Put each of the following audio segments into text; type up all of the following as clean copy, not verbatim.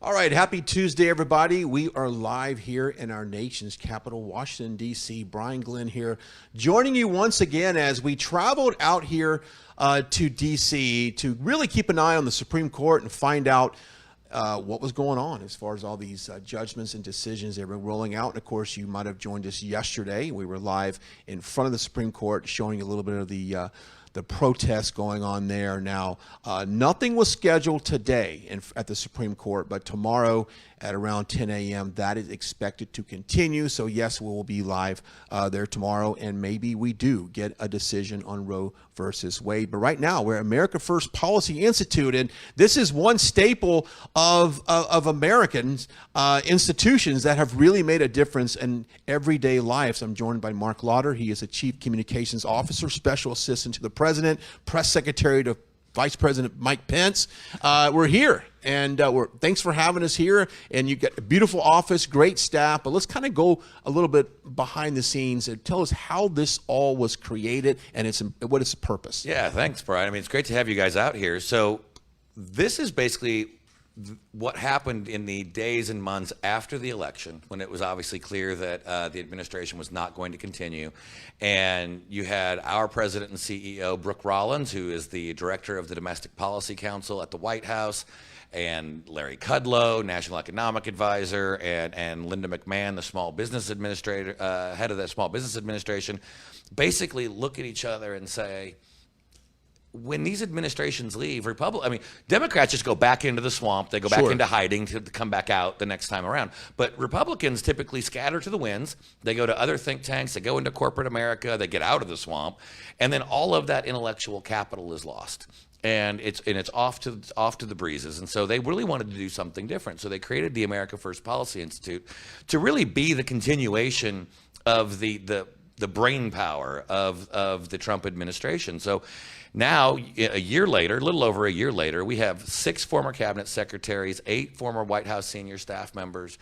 All right, happy Tuesday, everybody. We are live here in our nation's capital, Washington, D.C. Brian Glenn here, joining you once again as we traveled out here to D.C. to really keep an eye on the Supreme Court and find out what was going on as far as all these judgments and decisions that were rolling out. And of course, you might have joined us yesterday. We were live in front of the Supreme Court showing you a little bit of the protests going on there. Now, nothing was scheduled today at the Supreme Court, but tomorrow at around 10 a.m., that is expected to continue. So yes, we will be live there tomorrow, and maybe we do get a decision on Roe versus Wade. But right now, we're America First Policy Institute, and this is one staple of Americans institutions that have really made a difference in everyday lives. I'm joined by Marc. He is a Chief Communications Officer, Special Assistant to the President, Press Secretary to Vice President Mike Pence. We're here, and thanks for having us here. And you got a beautiful office, great staff. But let's kind of go a little bit behind the scenes and tell us how this all was created and what its purpose. Yeah, thanks, Brian. I mean, it's great to have you guys out here. So this is basically what happened in the days and months after the election, when it was obviously clear that the administration was not going to continue. And you had our president and CEO, Brooke Rollins, who is the director of the Domestic Policy Council at the White House, and Larry Kudlow, National Economic Advisor, and Linda McMahon, the small business administrator, head of the Small Business Administration, basically look at each other and say, when these administrations leave, Democrats just go back into the swamp. They go back into hiding to come back out the next time around. But Republicans typically scatter to the winds. They go to other think tanks. They go into corporate America. They get out of the swamp. And then all of that intellectual capital is lost. And it's off to the breezes. And so they really wanted to do something different. So they created the America First Policy Institute to really be the continuation of the brain power of the Trump administration. So now, a year later, a little over a year later, we have 6 former cabinet secretaries, 8 former White House senior staff members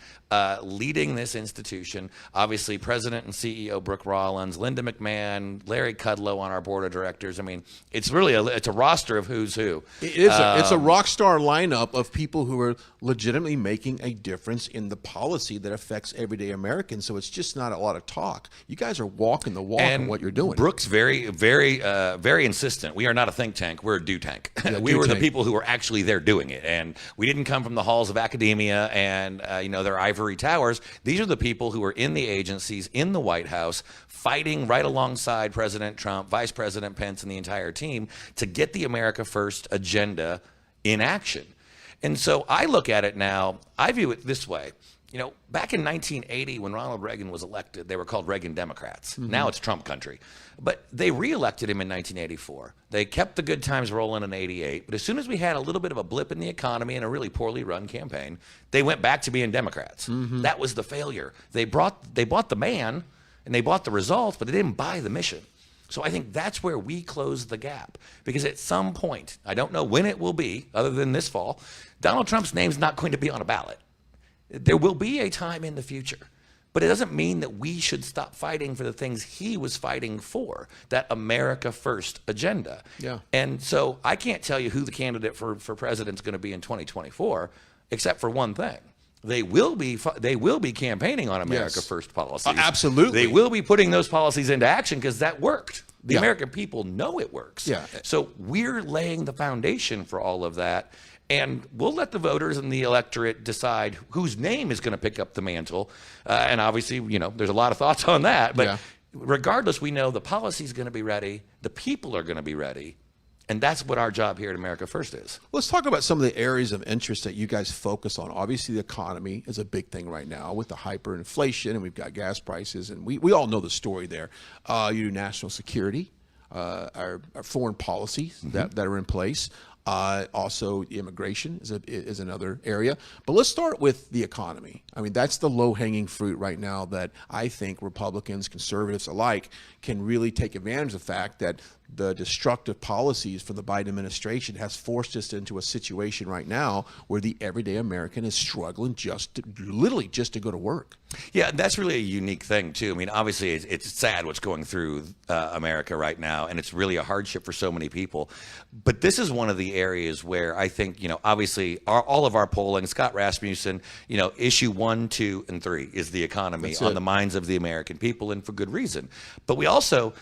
leading this institution. Obviously, President and CEO Brooke Rollins, Linda McMahon, Larry Kudlow on our board of directors. I mean, it's really it's a roster of who's who. It is. It's a rock star lineup of people who are legitimately making a difference in the policy that affects everyday Americans. So it's just not a lot of talk. You guys are walking the walk in what you're doing. Brooke's very insistent. We are not a think tank. We're a do tank. Yeah, we were the people who were actually there doing it. And we didn't come from the halls of academia and, their ivory towers. These are the people who are in the agencies, in the White House, fighting right alongside President Trump, Vice President Pence, and the entire team to get the America First agenda in action. And so I look at it now, I view it this way. Back in 1980, when Ronald Reagan was elected, they were called Reagan Democrats. Mm-hmm. Now it's Trump country. But they reelected him in 1984. They kept the good times rolling in 88. But as soon as we had a little bit of a blip in the economy and a really poorly run campaign, they went back to being Democrats. Mm-hmm. That was the failure. They bought the man and they bought the results, but they didn't buy the mission. So I think that's where we close the gap. Because at some point, I don't know when it will be, other than this fall, Donald Trump's name's not going to be on a ballot. There will be a time in the future, but it doesn't mean that we should stop fighting for the things he was fighting for, that America First agenda. Yeah. And so I can't tell you who the candidate for president's going to be in 2024, except for one thing. They will be campaigning on America First policies. Absolutely. They will be putting those policies into action because that worked. The American people know it works. Yeah. So we're laying the foundation for all of that. And we'll let the voters and the electorate decide whose name is going to pick up the mantle. And obviously, there's a lot of thoughts on that. But regardless, we know the policy is going to be ready. The people are going to be ready. And that's what our job here at America First is. Let's talk about some of the areas of interest that you guys focus on. Obviously, the economy is a big thing right now with the hyperinflation, and we've got gas prices. And we all know the story there. You do national security, our foreign policies that are in place. Also, immigration is another area. But let's start with the economy. I mean, that's the low-hanging fruit right now that I think Republicans, conservatives alike can really take advantage of the fact that the destructive policies from the Biden administration has forced us into a situation right now where the everyday American is struggling literally just to go to work. Yeah, that's really a unique thing, too. I mean, obviously, it's sad what's going through America right now, and it's really a hardship for so many people. But this is one of the areas where I think, obviously, all of our polling, Scott Rasmussen, issue 1, 2, and 3 is the economy on the minds of the American people, and for good reason. But we also...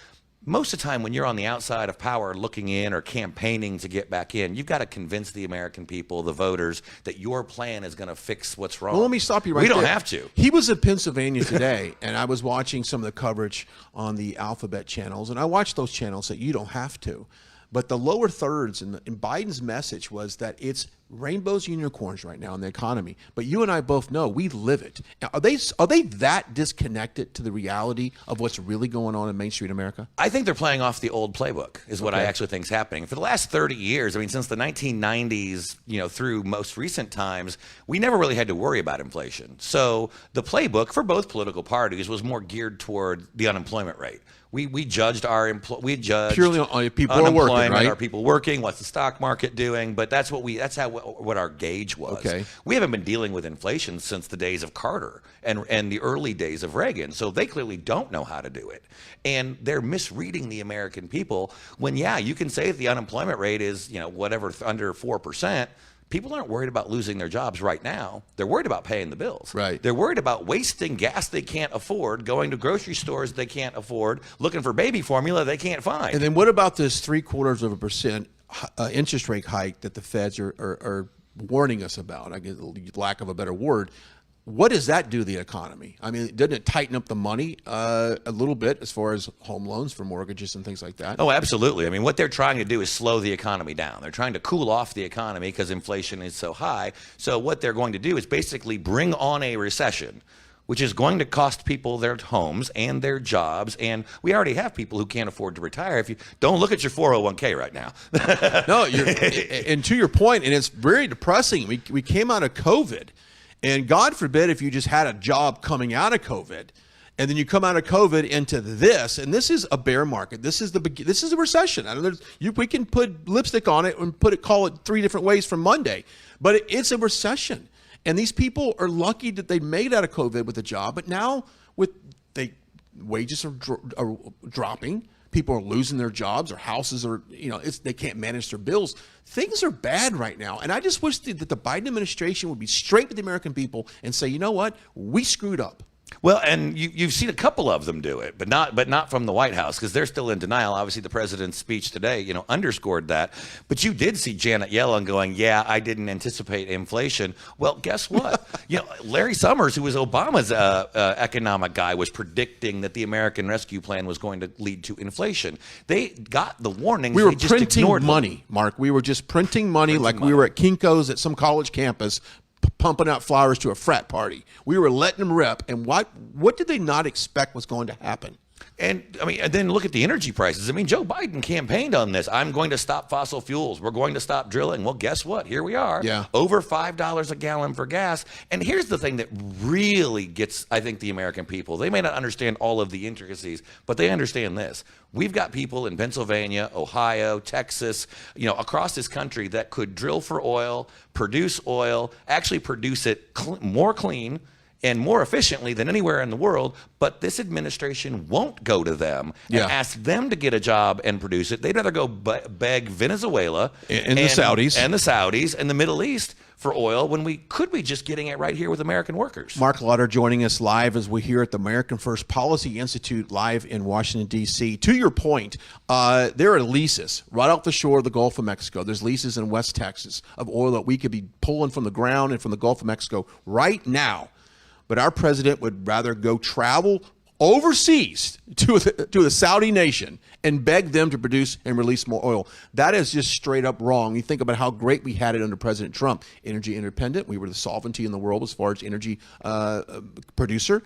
Most of the time when you're on the outside of power looking in or campaigning to get back in, you've got to convince the American people, the voters, that your plan is going to fix what's wrong. Well, let me stop you right there. We don't have to. He was in Pennsylvania today, and I was watching some of the coverage on the Alphabet channels, and I watched those channels that you don't have to. But the lower thirds in Biden's message was that it's rainbows and unicorns right now in the economy. But you and I both know we live it. Now, are they that disconnected to the reality of what's really going on in Main Street America? I think they're playing off the old playbook is what I actually think is happening. For the last 30 years, I mean, since the 1990s, through most recent times, we never really had to worry about inflation. So the playbook for both political parties was more geared toward the unemployment rate. We judged purely on people are working, right? Are people working? What's the stock market doing? But that's what our gauge was. Okay. We haven't been dealing with inflation since the days of Carter and the early days of Reagan. So they clearly don't know how to do it. And they're misreading the American people when, you can say that the unemployment rate is, whatever, under 4%. People aren't worried about losing their jobs right now. They're worried about paying the bills. Right. They're worried about wasting gas they can't afford, going to grocery stores they can't afford, looking for baby formula they can't find. And then what about this 0.75% interest rate hike that the feds are warning us about? I guess, lack of a better word. What does that do to the economy? I mean, doesn't it tighten up the money a little bit as far as home loans for mortgages and things like that? Oh, absolutely. I mean, what they're trying to do is slow the economy down. They're trying to cool off the economy because inflation is so high. So what they're going to do is basically bring on a recession, which is going to cost people their homes and their jobs. And we already have people who can't afford to retire. If you don't look at your 401k right now. No, and to your point, and it's very depressing. We came out of COVID. And God forbid if you just had a job coming out of COVID, and then you come out of COVID into this, and this is a bear market. This is a recession. I don't know. We can put lipstick on it and call it 3 different ways from Monday, but it's a recession. And these people are lucky that they made out of COVID with a job, but now wages are dropping. People are losing their jobs, or houses are, they can't manage their bills. Things are bad right now. And I just wish that the Biden administration would be straight with the American people and say, you know what? We screwed up. Well, and you've seen a couple of them do it, but not from the White House, because they're still in denial. Obviously, the president's speech today, underscored that. But you did see Janet Yellen going, I didn't anticipate inflation. Well, guess what? Larry Summers, who was Obama's economic guy, was predicting that the American Rescue Plan was going to lead to inflation. They got the warnings. We were just printing money, Mark. We were just printing money we were at Kinko's at some college campus, pumping out flowers to a frat party. We were letting them rip. And what did they not expect was going to happen? And then look at the energy prices. Joe Biden campaigned on this. I'm going to stop fossil fuels. We're going to stop drilling. Well, guess what? Here we are. Yeah. Over $5 a gallon for gas. And here's the thing that really gets, I think, the American people. They may not understand all of the intricacies, but they understand this. We've got people in Pennsylvania, Ohio, Texas, across this country that could drill for oil, actually produce it more clean and more efficiently than anywhere in the world, but this administration won't go to them and ask them to get a job and produce it. They'd rather go beg Venezuela and the Saudis and the Middle East for oil when we could be just getting it right here with American workers. Marc joining us live as we're here at the American First Policy Institute live in Washington, D.C. To your point, there are leases right off the shore of the Gulf of Mexico. There's leases in West Texas of oil that we could be pulling from the ground and from the Gulf of Mexico right now. But our president would rather go travel overseas to the Saudi nation and beg them to produce and release more oil. That is just straight up wrong. You think about how great we had it under President Trump. Energy independent. We were the sovereignty in the world as far as energy producer.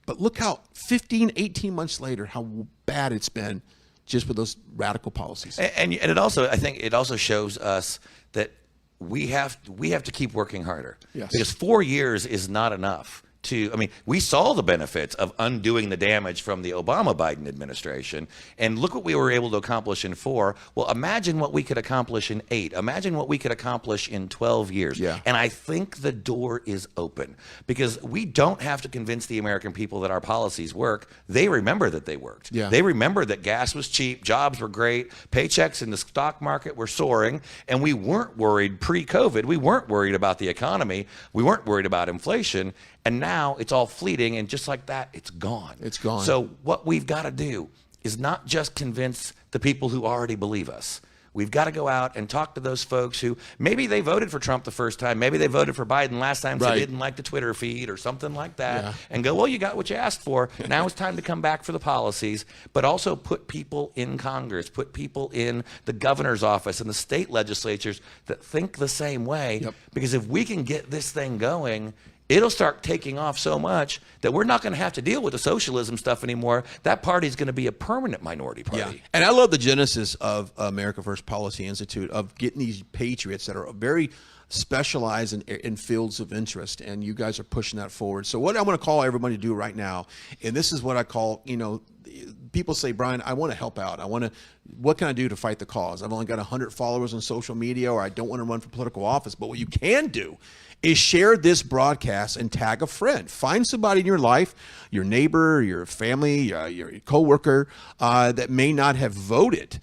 But look how 15, 18 months later, how bad it's been just with those radical policies. And it also, I think it also shows us that we have to keep working harder. Yes. Because 4 years is not enough to, I mean, we saw the benefits of undoing the damage from the Obama-Biden administration, and look what we were able to accomplish in 4. Well, imagine what we could accomplish in 8. Imagine what we could accomplish in 12 years. Yeah. And I think the door is open because we don't have to convince the American people that our policies work. They remember that they worked. Yeah. They remember that gas was cheap, jobs were great, paychecks in the stock market were soaring, and we weren't worried pre-COVID. We weren't worried about the economy. We weren't worried about inflation. And now it's all fleeting, and just like that, it's gone. It's gone. So what we've got to do is not just convince the people who already believe us. We've got to go out and talk to those folks who maybe they voted for Trump the first time, maybe they voted for Biden last time, so they didn't like the Twitter feed or something like that, and go, well, you got what you asked for. Now it's time to come back for the policies, but also put people in Congress, put people in the governor's office and the state legislatures that think the same way. Because if we can get this thing going, it'll start taking off so much that we're not going to have to deal with the socialism stuff anymore. That party is going to be a permanent minority party. Yeah. And I love the genesis of America First Policy Institute of getting these patriots that are very specialized in fields of interest, and you guys are pushing that forward. So what I want to call everybody to do right now, and this is what I call, you know, people say, Brian, I want to help out. What can I do to fight the cause? I've only got 100 followers on social media, or I don't want to run for political office. But what you can do is share this broadcast and tag a friend. Find somebody in your life, your neighbor, your family, your coworker that may not have voted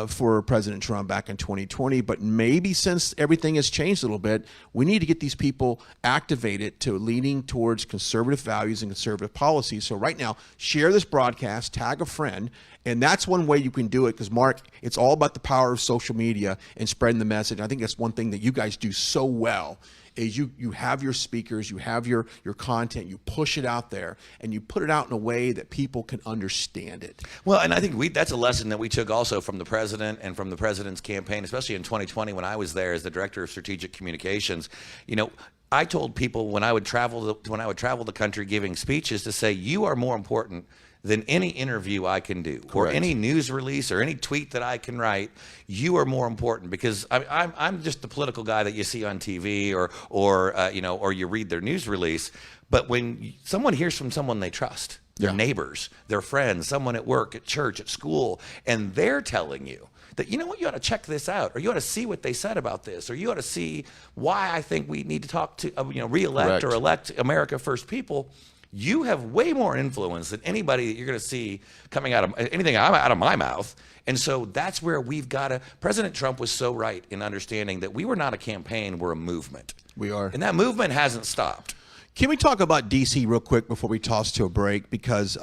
for President Trump back in 2020, but maybe since everything has changed a little bit, we need to get these people activated to leaning towards conservative values and conservative policies. So right now, share this broadcast, tag a friend, and that's one way you can do it, because Mark, it's all about the power of social media and spreading the message. I think that's one thing that you guys do so well, is you have your speakers, you have your content, you push it out there, and you put it out in a way that people can understand it. Well, and I think that's a lesson that we took also from the president and from the president's campaign, especially in 2020 when I was there as the director of strategic communications. You know, I told people when I would travel the country giving speeches to say, you are more important than any interview I can do, or any news release, or any tweet that I can write. You are more important, because I'm just the political guy that you see on TV, or you read their news release. But when someone hears from someone they trust, their neighbors, their friends, someone at work, at church, at school, and they're telling you that, you know what, you ought to check this out, or you ought to see what they said about this, or you ought to see why I think we need to talk to, re-elect or elect America First people. You have way more influence than anybody that you're going to see coming out of anything out of my mouth. And so that's where we've got to. President Trump was so right in understanding that we were not a campaign, we're a movement. We are. And that movement hasn't stopped. Can we talk about D.C. real quick before we toss to a break? Because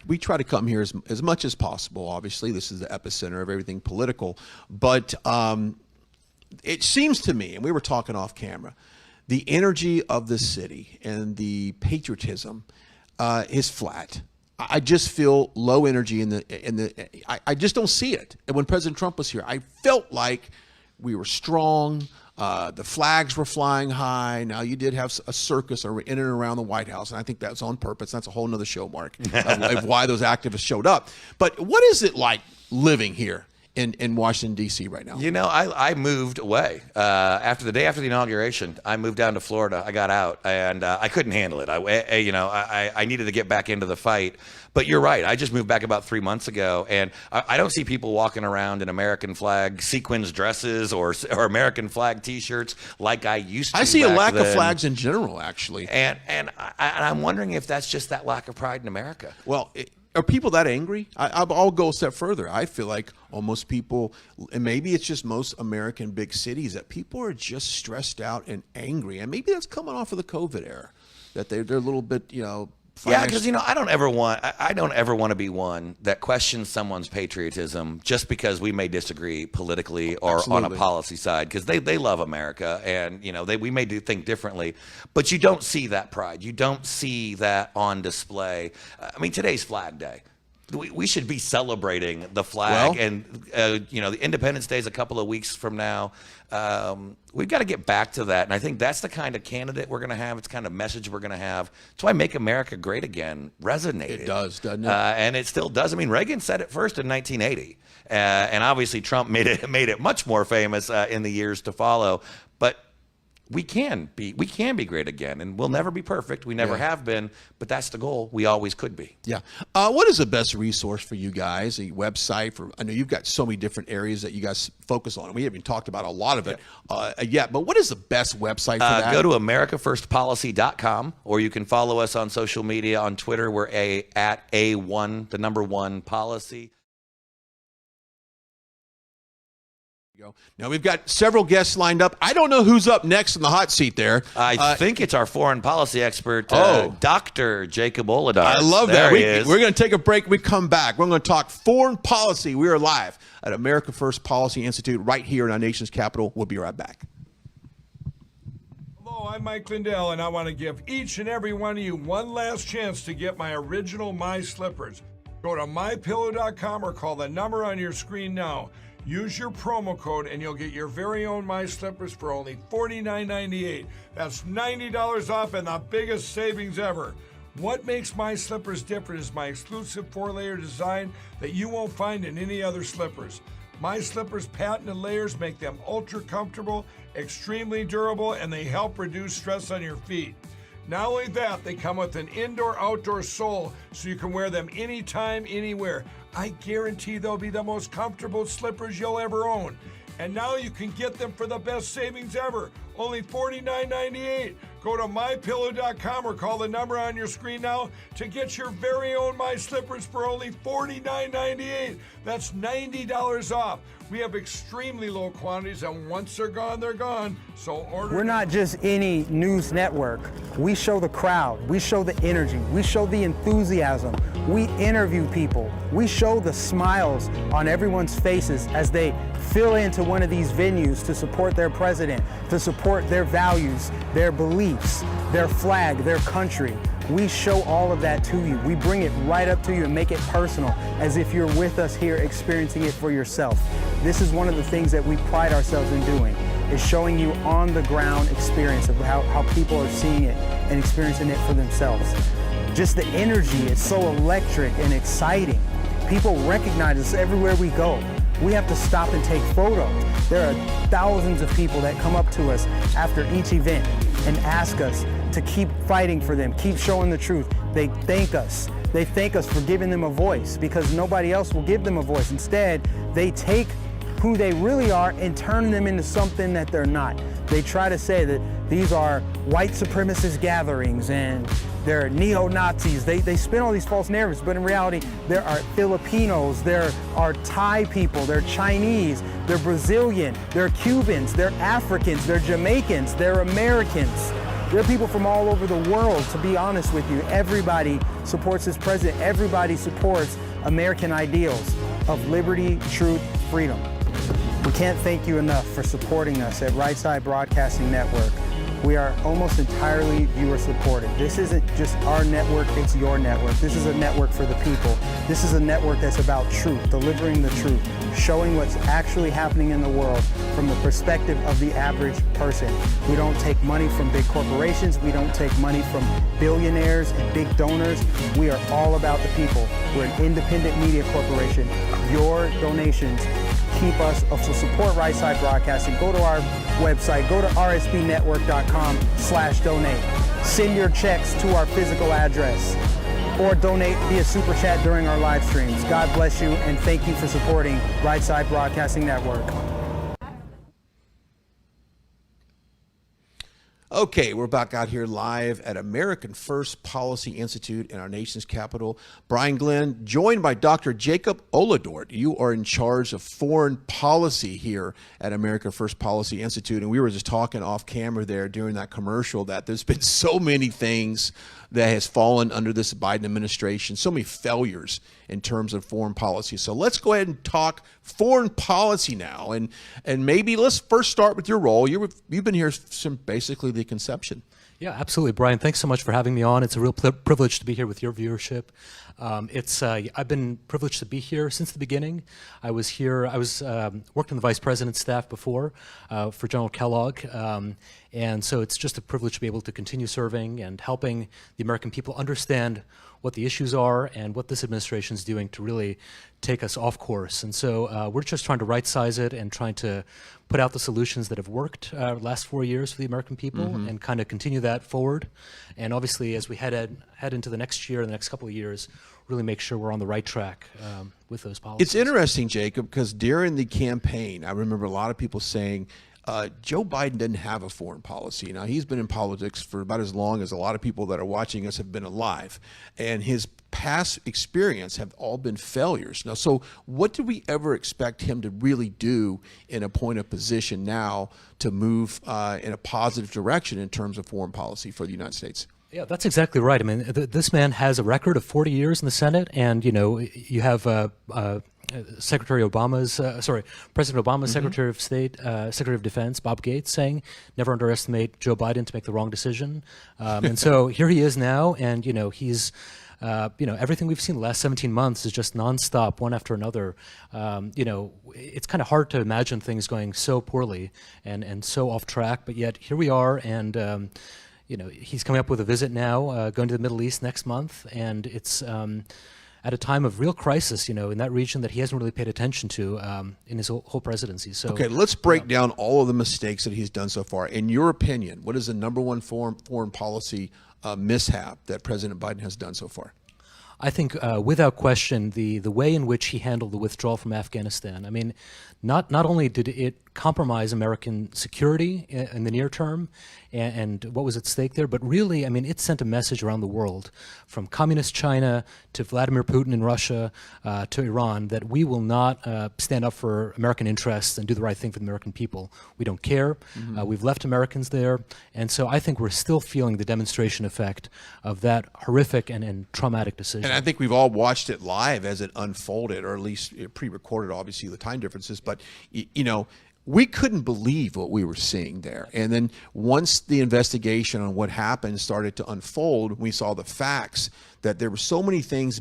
we try to come here as much as possible. Obviously, this is the epicenter of everything political. But it seems to me, and we were talking off camera, the energy of the city and the patriotism is flat. I just feel low energy I just don't see it. And when President Trump was here, I felt like we were strong. The flags were flying high. Now, you did have a circus in and around the White House, and I think that's on purpose. That's a whole nother show, Mark, of why those activists showed up. But what is it like living here in Washington, D.C. right now? You know, I moved away. After the inauguration, I moved down to Florida. I got out, and I couldn't handle it. I needed to get back into the fight. But you're right. I just moved back about 3 months ago, and I don't see people walking around in American flag sequins dresses or American flag T-shirts like I used to. I see a lack then. of flags in general, actually. And I'm wondering if that's just that lack of pride in America. Well, are people that angry? I'll go a step further. I feel like almost people, and maybe it's just most American big cities, that people are just stressed out and angry. And maybe that's coming off of the COVID era, that they're a little bit, Yeah, because I don't ever want to be one that questions someone's patriotism just because we may disagree politically or on a policy side, because they love America, and we may think differently, but you don't see that pride. You don't see that on display. I mean, today's Flag Day. We should be celebrating the flag, and the Independence Day is a couple of weeks from now. We've got to get back to that, and I think that's the kind of candidate we're going to have. It's the kind of message we're going to have. That's why "Make America Great Again" resonated. It does, doesn't it? And it still does. I mean, Reagan said it first in 1980, and obviously Trump made it much more famous in the years to follow. But we can be great again, and we'll never be perfect. We never have been, but that's the goal. We always could be. Yeah. What is the best resource for you guys? A website for? I know you've got so many different areas that you guys focus on. We haven't talked about a lot of it yet, but what is the best website for that? Go to AmericaFirstPolicy.com, or you can follow us on social media. On Twitter, we're at A1, the number 1 policy. Now, we've got several guests lined up. I don't know who's up next in the hot seat there. I think it's our foreign policy expert, Dr. Jacob Olidort. I love there that. He is. We're going to take a break. We come back. We're going to talk foreign policy. We are live at America First Policy Institute right here in our nation's capital. We'll be right back. Hello, I'm Mike Lindell, and I want to give each and every one of you one last chance to get my original My Slippers. Go to mypillow.com or call the number on your screen now. Use your promo code and you'll get your very own My Slippers for only $49.98. That's $90 off and the biggest savings ever. What makes My Slippers different is my exclusive 4-layer design that you won't find in any other slippers. My Slippers' patented layers make them ultra comfortable, extremely durable, and they help reduce stress on your feet. Not only that, they come with an indoor-outdoor sole so you can wear them anytime, anywhere. I guarantee they'll be the most comfortable slippers you'll ever own. And now you can get them for the best savings ever, only $49.98. Go to mypillow.com or call the number on your screen now to get your very own My Slippers for only $49.98. That's $90 off. We have extremely low quantities, and once they're gone, they're gone. So order. We're not just any news network. We show the crowd. We show the energy. We show the enthusiasm. We interview people. We show the smiles on everyone's faces as they fill into one of these venues to support their president, to support their values, their beliefs, their flag, their country. We show all of that to you. We bring it right up to you and make it personal, as if you're with us here experiencing it for yourself. This is one of the things that we pride ourselves in doing, is showing you on the ground experience of how people are seeing it and experiencing it for themselves. Just the energy is so electric and exciting. People recognize us everywhere we go. We have to stop and take photos. There are thousands of people that come up to us after each event and ask us to keep fighting for them, keep showing the truth. They thank us. They thank us for giving them a voice, because nobody else will give them a voice. Instead, they take who they really are and turn them into something that they're not. They try to say that these are white supremacist gatherings and they're neo-Nazis. They spin all these false narratives, but in reality, there are Filipinos, there are Thai people, they're Chinese, they're Brazilian, they're Cubans, they're Africans, they're Jamaicans, they're Americans. There are people from all over the world, to be honest with you. Everybody supports this president. Everybody supports American ideals of liberty, truth, freedom. We can't thank you enough for supporting us at Right Side Broadcasting Network. We are almost entirely viewer supported. This isn't just our network, it's your network. This is a network for the people. This is a network that's about truth, delivering the truth, showing what's actually happening in the world from the perspective of the average person. We don't take money from big corporations. We don't take money from billionaires and big donors. We are all about the people. We're an independent media corporation. Your donations keep us, so support Right Side Broadcasting. Go to our website, go to rsbnetwork.com/donate. Send your checks to our physical address, or donate via Super Chat during our live streams. God bless you, and thank you for supporting Right Side Broadcasting Network. Okay, we're back out here live at American First Policy Institute in our nation's capital. Brian Glenn, joined by Dr. Jacob Olidort. You are in charge of foreign policy here at American First Policy Institute. And we were just talking off camera there during that commercial that there's been so many things that has fallen under this Biden administration, so many failures in terms of foreign policy. So let's go ahead and talk foreign policy now. And maybe let's first start with your role. You've been here since basically the conception. Yeah, absolutely, Brian. Thanks so much for having me on. It's a real privilege to be here with your viewership. I've been privileged to be here since the beginning. I worked on the vice president's staff before for General Kellogg. And so it's just a privilege to be able to continue serving and helping the American people understand what the issues are and what this administration is doing to really take us off course. And so we're just trying to right-size it and trying to put out the solutions that have worked last 4 years for the American people and kind of continue that forward. And obviously, as we head into the next year and the next couple of years, really make sure we're on the right track with those policies. It's interesting, Jacob, because during the campaign, I remember a lot of people saying, Joe Biden didn't have a foreign policy. Now, he's been in politics for about as long as a lot of people that are watching us have been alive. And his past experience have all been failures. Now, so what do we ever expect him to really do in a point of position now to move in a positive direction in terms of foreign policy for the United States? Yeah, that's exactly right. I mean, this man has a record of 40 years in the Senate, and, you know, you have President Obama's Secretary of State, Secretary of Defense, Bob Gates, saying, never underestimate Joe Biden to make the wrong decision. And so here he is now, and, you know, he's, everything we've seen the last 17 months is just nonstop, one after another. You know, it's kind of hard to imagine things going so poorly and so off track, but yet here we are, and, you know, he's coming up with a visit now, going to the Middle East next month, and it's at a time of real crisis, you know, in that region that he hasn't really paid attention to in his whole presidency. So, okay, let's break down all of the mistakes that he's done so far. In your opinion, what is the number one foreign policy mishap that President Biden has done so far? I think, without question, the way in which he handled the withdrawal from Afghanistan. I mean, not only did it compromise American security in the near term and what was at stake there, but really, I mean, it sent a message around the world, from communist China to Vladimir Putin in Russia to Iran, that we will not stand up for American interests and do the right thing for the American people. We don't care. We've left Americans there. And so I think we're still feeling the demonstration effect of that horrific and traumatic decision. And I think we've all watched it live as it unfolded, or at least pre-recorded, obviously, the time differences. But, you know, we couldn't believe what we were seeing there. And then once the investigation on what happened started to unfold, we saw the facts that there were so many things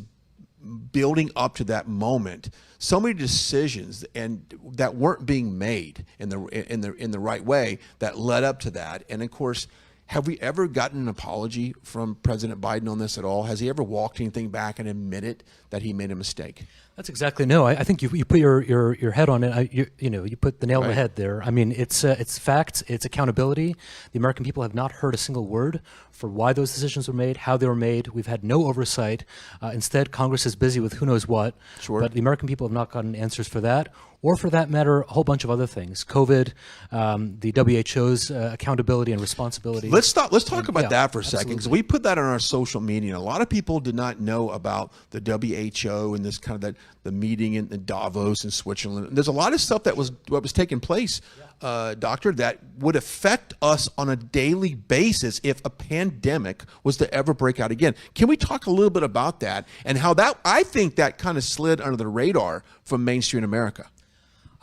building up to that moment, so many decisions and that weren't being made in the right way that led up to that. And of course, have we ever gotten an apology from President Biden on this at all? Has he ever walked anything back and admitted that he made a mistake? That's exactly I think you put your head on it. You put the nail on the head there. I mean, it's facts, it's accountability. The American people have not heard a single word for why those decisions were made, how they were made. We've had no oversight. Instead, Congress is busy with who knows what. Sure. But the American people have not gotten answers for that, or for that matter, a whole bunch of other things. COVID, the WHO's accountability and responsibility. Let's talk about that for a second, because absolutely. we put that on our social media. And a lot of people did not know about the WHO and this kind of the meeting in Davos in Switzerland. There's a lot of stuff that was taking place, Doctor, that would affect us on a daily basis if a pandemic was to ever break out again. Can we talk a little bit about that and how that, I think that kind of slid under the radar from mainstream America?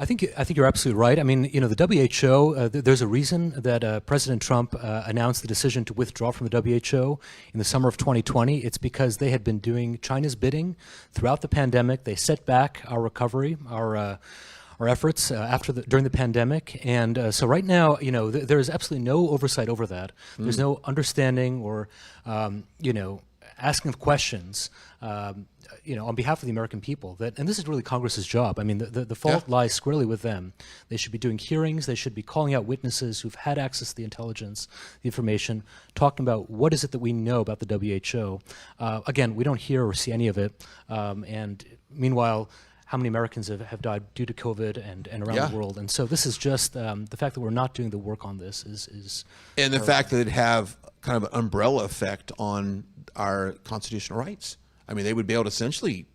I think you're absolutely right. I mean, you know, the WHO, there's a reason that President Trump announced the decision to withdraw from the WHO in the summer of 2020. It's because they had been doing China's bidding throughout the pandemic. They set back our recovery, our efforts during the pandemic. And so right now, you know, there is absolutely no oversight over that. There's no understanding or, you know, asking of questions, you know, on behalf of the American people. And this is really Congress's job. I mean, the fault lies squarely with them. They should be doing hearings. They should be calling out witnesses who've had access to the intelligence, the information, talking about what is it that we know about the WHO. Again, we don't hear or see any of it. And meanwhile, how many Americans have died due to COVID and around the world. And so this is just the fact that we're not doing the work on this is and the fact that it have kind of an umbrella effect on our constitutional rights. I mean, they would be able to essentially,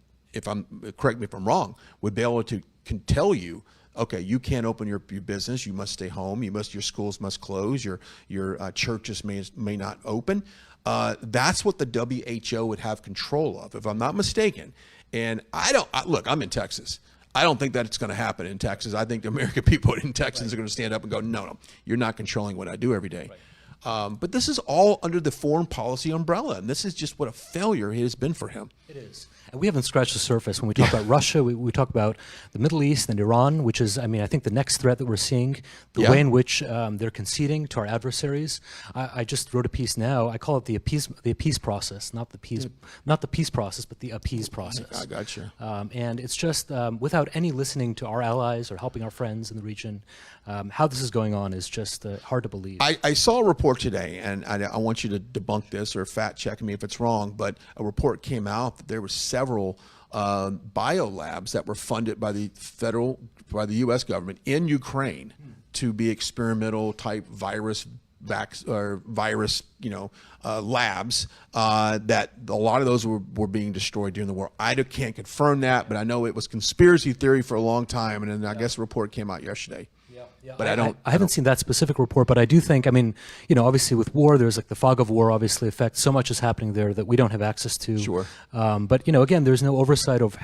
correct me if I'm wrong, would be able to can tell you, okay, you can't open your business, you must stay home, your schools must close, your churches may not open. That's what the WHO would have control of, if I'm not mistaken. And look, I'm in Texas. I don't think that it's going to happen in Texas. I think the American people in Texas are going to stand up and go, no, you're not controlling what I do every day. But this is all under the foreign policy umbrella, and this is just what a failure it has been for him. It is. And we haven't scratched the surface. When we talk about Russia, we talk about the Middle East and Iran, which is, I mean, I think the next threat that we're seeing, the way in which they're conceding to our adversaries. I just wrote a piece now. I call it the appease process, not the peace process, but the appease process. I got you. And it's just without any listening to our allies or helping our friends in the region, how this is going on is just hard to believe. I saw a report today, and I want you to debunk this or fact check me if it's wrong, but a report came out that there were several biolabs that were funded by the U.S. government in Ukraine to be experimental type virus labs. That a lot of those were being destroyed during the war. I can't confirm that, but I know it was conspiracy theory for a long time, and then I guess a report came out yesterday. But I haven't seen that specific report, but I do think, I mean, obviously with war, there's like the fog of war obviously affects so much is happening there that we don't have access to. Sure. But, again, there's no oversight of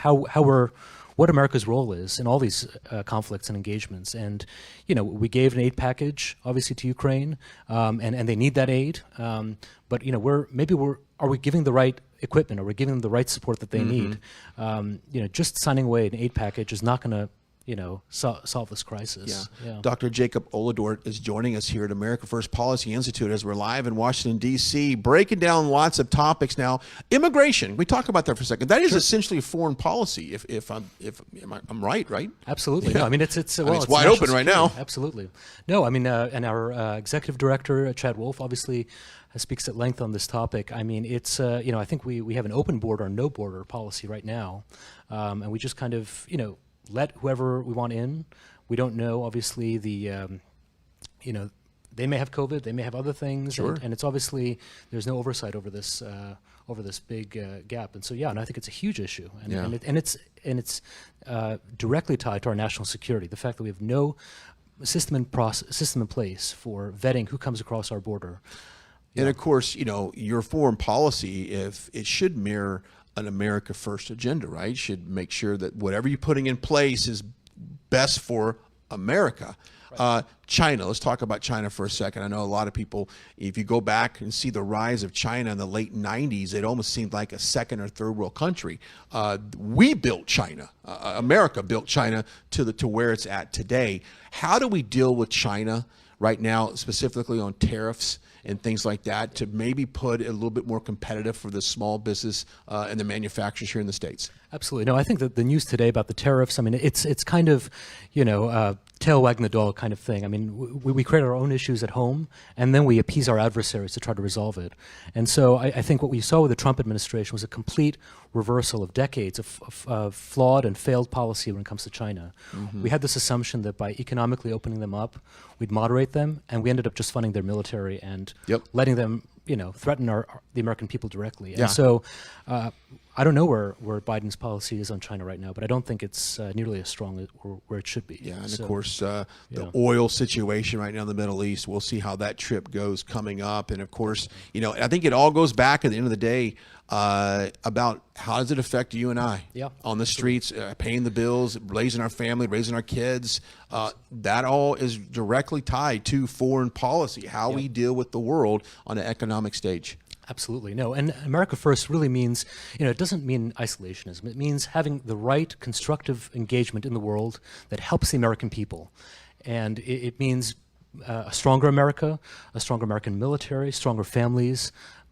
what America's role is in all these conflicts and engagements. And, we gave an aid package, obviously, to Ukraine, and they need that aid. But, are we giving the right equipment? Are we giving them the right support that they need? Just signing away an aid package is not going to solve this crisis. Yeah. Dr. Jacob Olidort is joining us here at America First Policy Institute as we're live in Washington, D.C., breaking down lots of topics now. Immigration, we talk about that for a second. That is essentially a foreign policy, if I'm right? Absolutely. Yeah. No, I mean, it's wide open right now. Absolutely. No, I mean, and our executive director, Chad Wolf, obviously speaks at length on this topic. I mean, it's, I think we have an open border or no border policy right now, and we just kind of, let whoever we want in. We don't know, obviously, they may have COVID, they may have other things, sure. and it's obviously, there's no oversight over this big gap. And so, and I think it's a huge issue. And it's directly tied to our national security. The fact that we have no system in place for vetting who comes across our border. And of course, your foreign policy, if it should mirror an America First agenda, right? Should make sure that whatever you're putting in place is best for America. Right. China, let's talk about China for a second. I know a lot of people, if you go back and see the rise of China in the late 90s, it almost seemed like a second or third world country. We built China. America built China to where it's at today. How do we deal with China right now, specifically on tariffs and things like that, to maybe put it a little bit more competitive for the small business and the manufacturers here in the States? Absolutely. No, I think that the news today about the tariffs, I mean, it's kind of, tail wagging the dog kind of thing. I mean, we create our own issues at home, and then we appease our adversaries to try to resolve it. And so I think what we saw with the Trump administration was a complete reversal of decades of flawed and failed policy when it comes to China. We had this assumption that by economically opening them up, we'd moderate them, and we ended up just funding their military and letting them, threaten the American people directly. And so I don't know where Biden's policy is on China right now, but I don't think it's nearly as strong as where it should be. Yeah, and of course, the oil situation right now in the Middle East, we'll see how that trip goes coming up. And of course, I think it all goes back at the end of the day about how does it affect you and I on the streets, paying the bills, raising our family, raising our kids. That all is directly tied to foreign policy, how we deal with the world on an economic stage. Absolutely. No, and America First really means, it doesn't mean isolationism. It means having the right constructive engagement in the world that helps the American people. And it means a stronger America, a stronger American military, stronger families,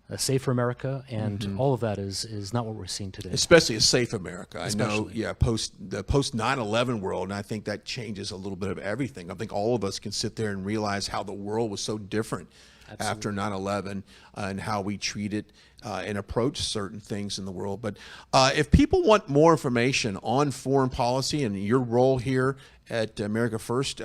a safer America, and all of that is not what we're seeing today. Especially a safe America. I know, post 9/11 world, and I think that changes a little bit of everything. I think all of us can sit there and realize how the world was so different after 9/11 and how we treated and approach certain things in the world. But if people want more information on foreign policy and your role here at America First,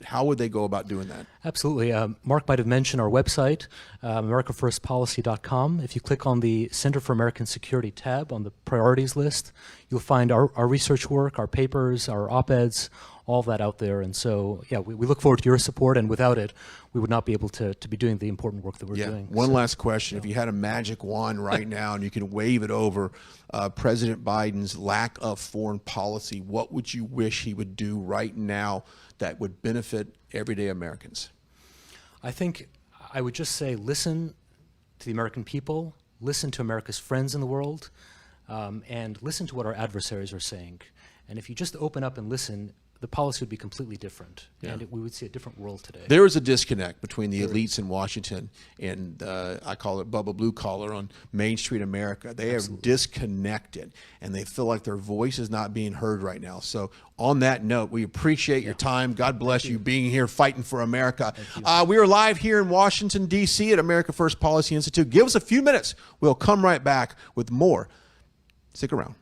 how would they go about doing that? Absolutely. Marc might have mentioned our website, AmericaFirstPolicy.com. If you click on the Center for American Security tab on the priorities list, you'll find our research work, our papers, our op-eds, all of that out there. And so, we look forward to your support, and without it, we would not be able to be doing the important work that we're doing. One last question. If you had a magic wand right now and you could wave it over President Biden's lack of foreign policy, what would you wish he would do right now that would benefit everyday Americans? I think I would just say listen to the American people, listen to America's friends in the world, and listen to what our adversaries are saying. And if you just open up and listen, the policy would be completely different, and we would see a different world today. There is a disconnect between the elites in Washington and I call it Bubba Blue Collar on Main Street America. They are disconnected, and they feel like their voice is not being heard right now. So on that note, we appreciate your time. God bless you being here fighting for America. We are live here in Washington, D.C. at America First Policy Institute. Give us a few minutes. We'll come right back with more. Stick around.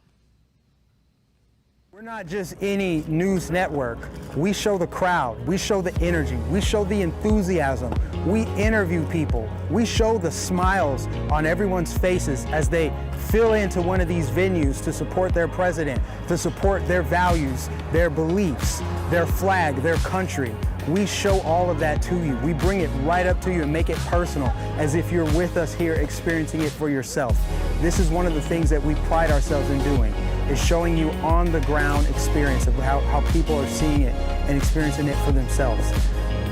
We're not just any news network. We show the crowd, we show the energy, we show the enthusiasm, we interview people, we show the smiles on everyone's faces as they fill into one of these venues to support their president, to support their values, their beliefs, their flag, their country. We show all of that to you. We bring it right up to you and make it personal, as if you're with us here experiencing it for yourself. This is one of the things that we pride ourselves in doing, is showing you on the ground experience of how people are seeing it and experiencing it for themselves.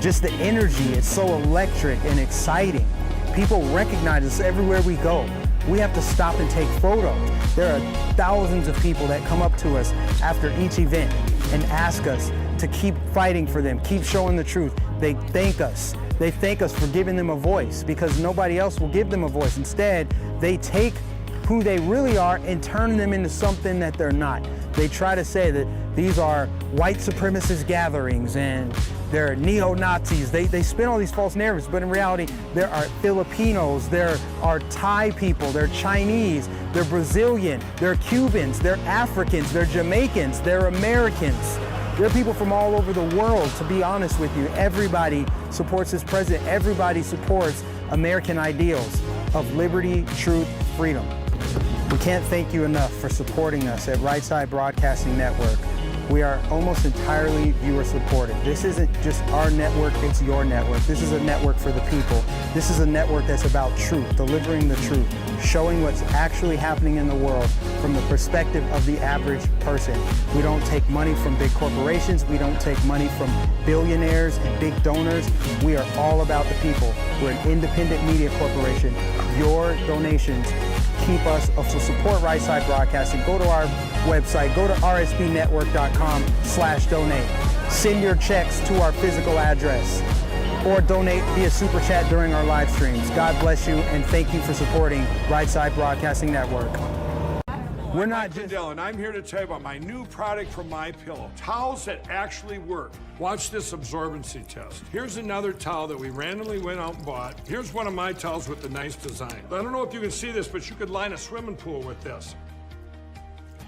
Just the energy is so electric and exciting. People recognize us everywhere we go. We have to stop and take photos. There are thousands of people that come up to us after each event and ask us to keep fighting for them, keep showing the truth. They thank us. They thank us for giving them a voice, because nobody else will give them a voice. Instead, they take who they really are and turn them into something that they're not. They try to say that these are white supremacist gatherings and they're neo-Nazis. They spin all these false narratives, but in reality, there are Filipinos, there are Thai people, they're Chinese, they're Brazilian, they're Cubans, they're Africans, they're Jamaicans, they're Americans. There are people from all over the world, to be honest with you. Everybody supports this president. Everybody supports American ideals of liberty, truth, freedom. We can't thank you enough for supporting us at Right Side Broadcasting Network. We are almost entirely viewer supported. This isn't just our network, it's your network. This is a network for the people. This is a network that's about truth, delivering the truth, showing what's actually happening in the world from the perspective of the average person. We don't take money from big corporations. We don't take money from billionaires and big donors. We are all about the people. We're an independent media corporation. Your donations keep us, so support Right Side Broadcasting. Go to our website, go to rsbnetwork.com/donate. Send your checks to our physical address, or donate via Super Chat during our live streams. God bless you, and thank you for supporting Right Side Broadcasting Network. We're not just... And I'm here to tell you about my new product from MyPillow, towels that actually work. Watch this absorbency test. Here's another towel that we randomly went out and bought. Here's one of my towels with the nice design. I don't know if you can see this, but you could line a swimming pool with this.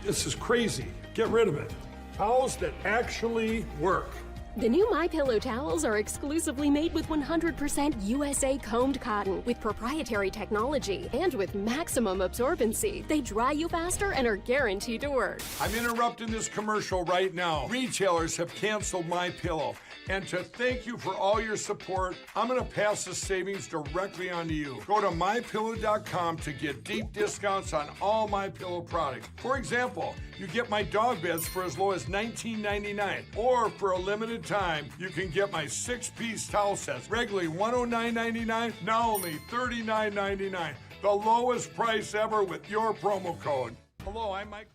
This is crazy. Get rid of it. Towels that actually work. The new MyPillow towels are exclusively made with 100% USA combed cotton with proprietary technology and with maximum absorbency. They dry you faster and are guaranteed to work. I'm interrupting this commercial right now. Retailers have canceled MyPillow. And to thank you for all your support, I'm going to pass the savings directly on to you. Go to MyPillow.com to get deep discounts on all MyPillow products. For example, you get my dog beds for as low as $19.99. Or for a limited time, you can get my 6-piece towel sets, regularly $109.99, now only $39.99. The lowest price ever with your promo code. Hello, I'm Mike.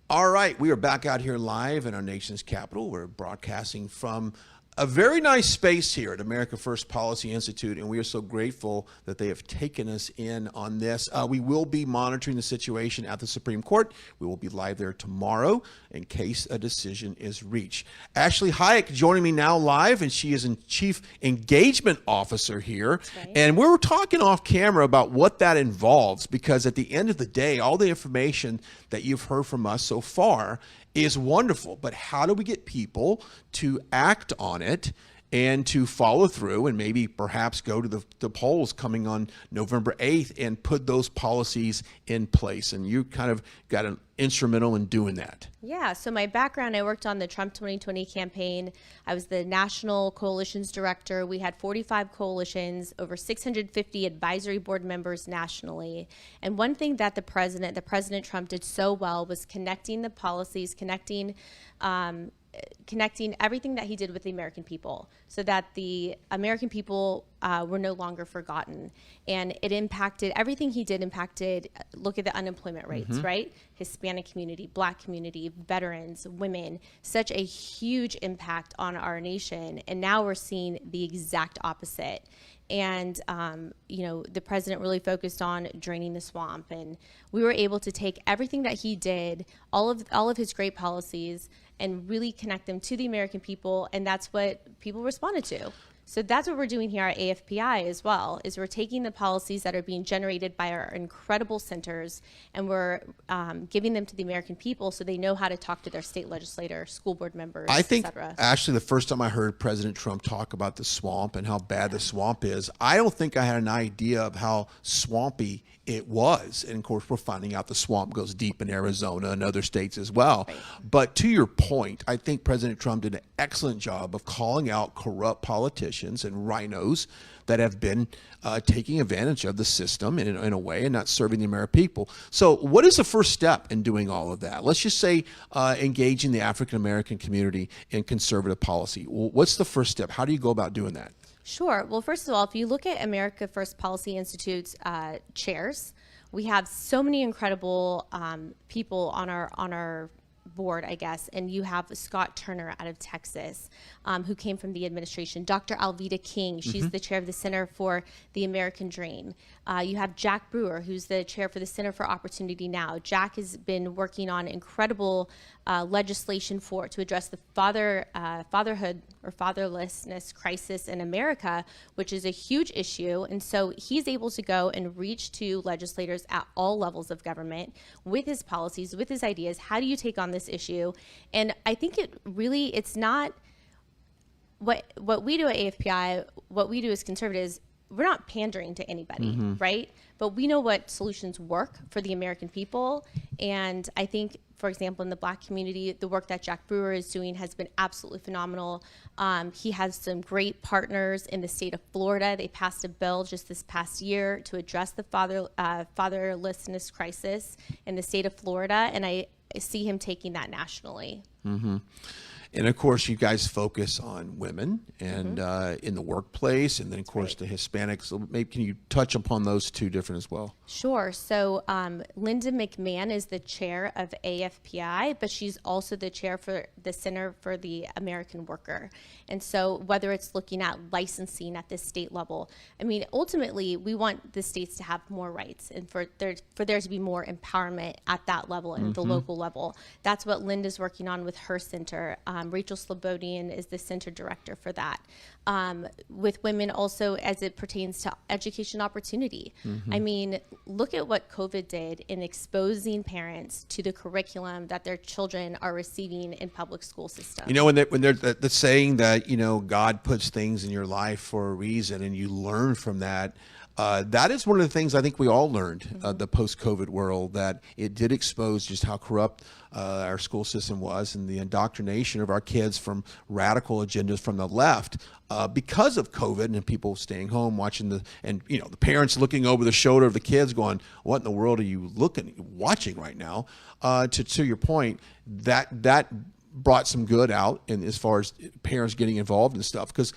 All right, we are back out here live in our nation's capital. We're broadcasting from a very nice space here at America First Policy Institute, and we are so grateful that they have taken us in on this. We will be monitoring the situation at the Supreme Court. We will be live there tomorrow in case a decision is reached. Ashley Hayek joining me now live, and she is a Chief Engagement Officer here. Right. And we were talking off camera about what that involves, because at the end of the day, all the information that you've heard from us so far is wonderful, but how do we get people to act on it and to follow through and maybe perhaps go to the polls coming on November 8th and put those policies in place? And you kind of got an instrumental in doing that. Yeah, so my background, I worked on the Trump 2020 campaign. I was the national coalitions director. We had 45 coalitions, over 650 advisory board members nationally. And one thing that President Trump did so well was connecting the policies, connecting connecting everything that he did with the American people so that the American people were no longer forgotten. And it impacted, everything he did impacted, look at the unemployment rates, right? Hispanic community, Black community, veterans, women, such a huge impact on our nation. And now we're seeing the exact opposite. And, the president really focused on draining the swamp. And we were able to take everything that he did, all of his great policies, and really connect them to the American people. And that's what people responded to. So that's what we're doing here at AFPI as well, is we're taking the policies that are being generated by our incredible centers, and we're giving them to the American people so they know how to talk to their state legislator, school board members, I think, et cetera. actually, the first time I heard President Trump talk about the swamp and how bad the swamp is, I don't think I had an idea of how swampy it was. And of course, we're finding out the swamp goes deep in Arizona and other states as well. Right. But to your point, I think President Trump did an excellent job of calling out corrupt politicians and rhinos that have been taking advantage of the system in a way and not serving the American people. So what is the first step in doing all of that? Let's just say engaging the African-American community in conservative policy. What's the first step? How do you go about doing that? Sure. Well, first of all, if you look at America First Policy Institute's chairs, we have so many incredible people on our board, I guess, and you have Scott Turner out of Texas, who came from the administration. Dr. Alveda King, she's the chair of the Center for the American Dream. You have Jack Brewer, who's the chair for the Center for Opportunity Now. Jack has been working on incredible legislation to address the fatherhood or fatherlessness crisis in America, which is a huge issue. And so he's able to go and reach to legislators at all levels of government with his policies, with his ideas. How do you take on this issue? And I think it's not what we do at AFPI, what we do as conservatives, we're not pandering to anybody, right? But we know what solutions work for the American people. And I think, for example, in the Black community, the work that Jack Brewer is doing has been absolutely phenomenal. He has some great partners in the state of Florida. They passed a bill just this past year to address the fatherlessness crisis in the state of Florida. And I see him taking that nationally. And of course, you guys focus on women and in the workplace, and then of course the Hispanics. So maybe can you touch upon those two different as well? Sure. So Linda McMahon is the chair of AFPI, but she's also the chair for the Center for the American Worker. And so whether it's looking at licensing at the state level, I mean, ultimately we want the states to have more rights and for there to be more empowerment at that level and the local level. That's what Linda's working on with her center. Rachel Slobodian is the center director for that. With women also as it pertains to education opportunity. I mean, look at what COVID did in exposing parents to the curriculum that their children are receiving in public school systems. You know, when they're the saying that, God puts things in your life for a reason and you learn from that. That is one of the things I think we all learned, the post-COVID world, that it did expose just how corrupt our school system was and the indoctrination of our kids from radical agendas from the left because of COVID and people staying home watching the parents looking over the shoulder of the kids going, what in the world are you watching right now? To your point, that brought some good out in as far as parents getting involved and stuff because,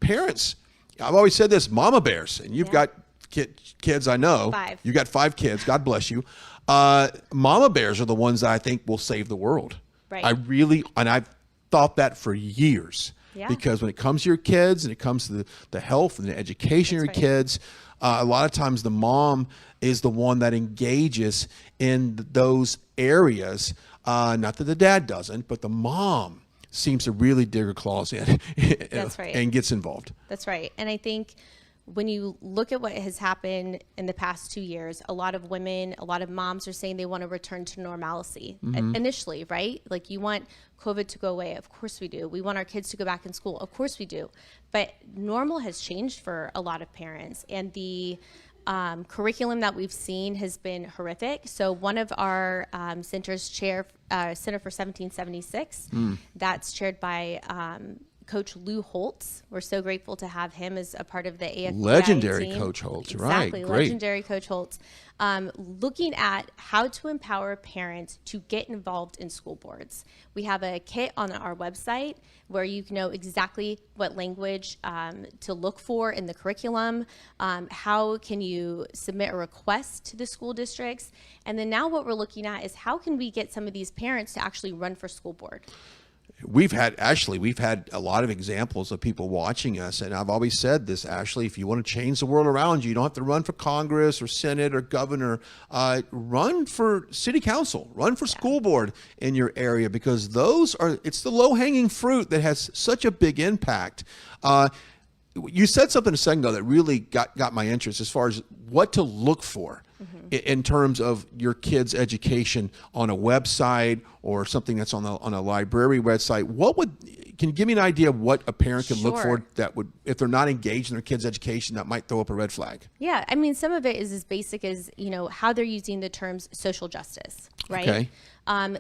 parents, I've always said this, mama bears, and you've got kids, I know. 5. You got 5 kids. God bless you. Mama bears are the ones that I think will save the world. Right. I've thought that for years. Yeah. Because when it comes to your kids and it comes to the health and the education of your kids, a lot of times the mom is the one that engages in those areas. Not that the dad doesn't, but the mom seems to really dig her claws in That's right. and gets involved. That's right. And I think when you look at what has happened in the past 2 years, a lot of women, a lot of moms are saying they want to return to normalcy initially, right? Like you want COVID to go away. Of course we do. We want our kids to go back in school. Of course we do. But normal has changed for a lot of parents. And the curriculum that we've seen has been horrific. So one of our centers Center for 1776, that's chaired by Coach Lou Holtz. We're so grateful to have him as a part of the AFPI Legendary team. Coach Holtz, Exactly, right? Great. legendary Coach Holtz. Looking at how to empower parents to get involved in school boards. We have a kit on our website where you know exactly what language to look for in the curriculum, how can you submit a request to the school districts, and then now what we're looking at is how can we get some of these parents to actually run for school board. We've had a lot of examples of people watching us, and I've always said this, Ashley, if you want to change the world around you, you don't have to run for Congress or Senate or governor. Run for city council, run for school board in your area, because it's the low-hanging fruit that has such a big impact. You said something a second ago that really got my interest as far as what to look for in terms of your kids' education on a website or something that's on a library website. Can you give me an idea of what a parent can look for that would, if they're not engaged in their kids' education, that might throw up a red flag? Yeah, I mean, some of it is as basic as, how they're using the terms social justice, right? Okay.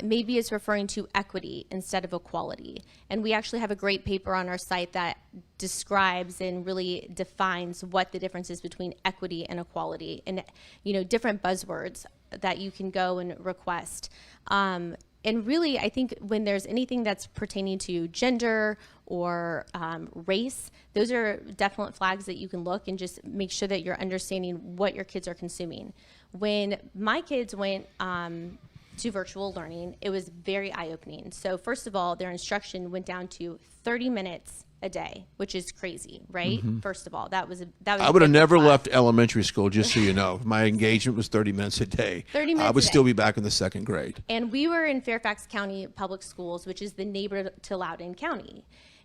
Maybe it's referring to equity instead of equality. And we actually have a great paper on our site that describes and really defines what the difference is between equity and equality, and, different buzzwords that you can go and request. And really, I think when there's anything that's pertaining to gender or race, those are definite flags that you can look and just make sure that you're understanding what your kids are consuming. When my kids went to virtual learning, it was very eye-opening. So first of all, their instruction went down to 30 minutes a day, which is crazy, right? First of all, that was I would have never left elementary school, just so you know. My engagement was 30 minutes a day. 30 minutes I would a still day. be back in the second grade. And we were in Fairfax County Public Schools, which is the neighbor to Loudoun County.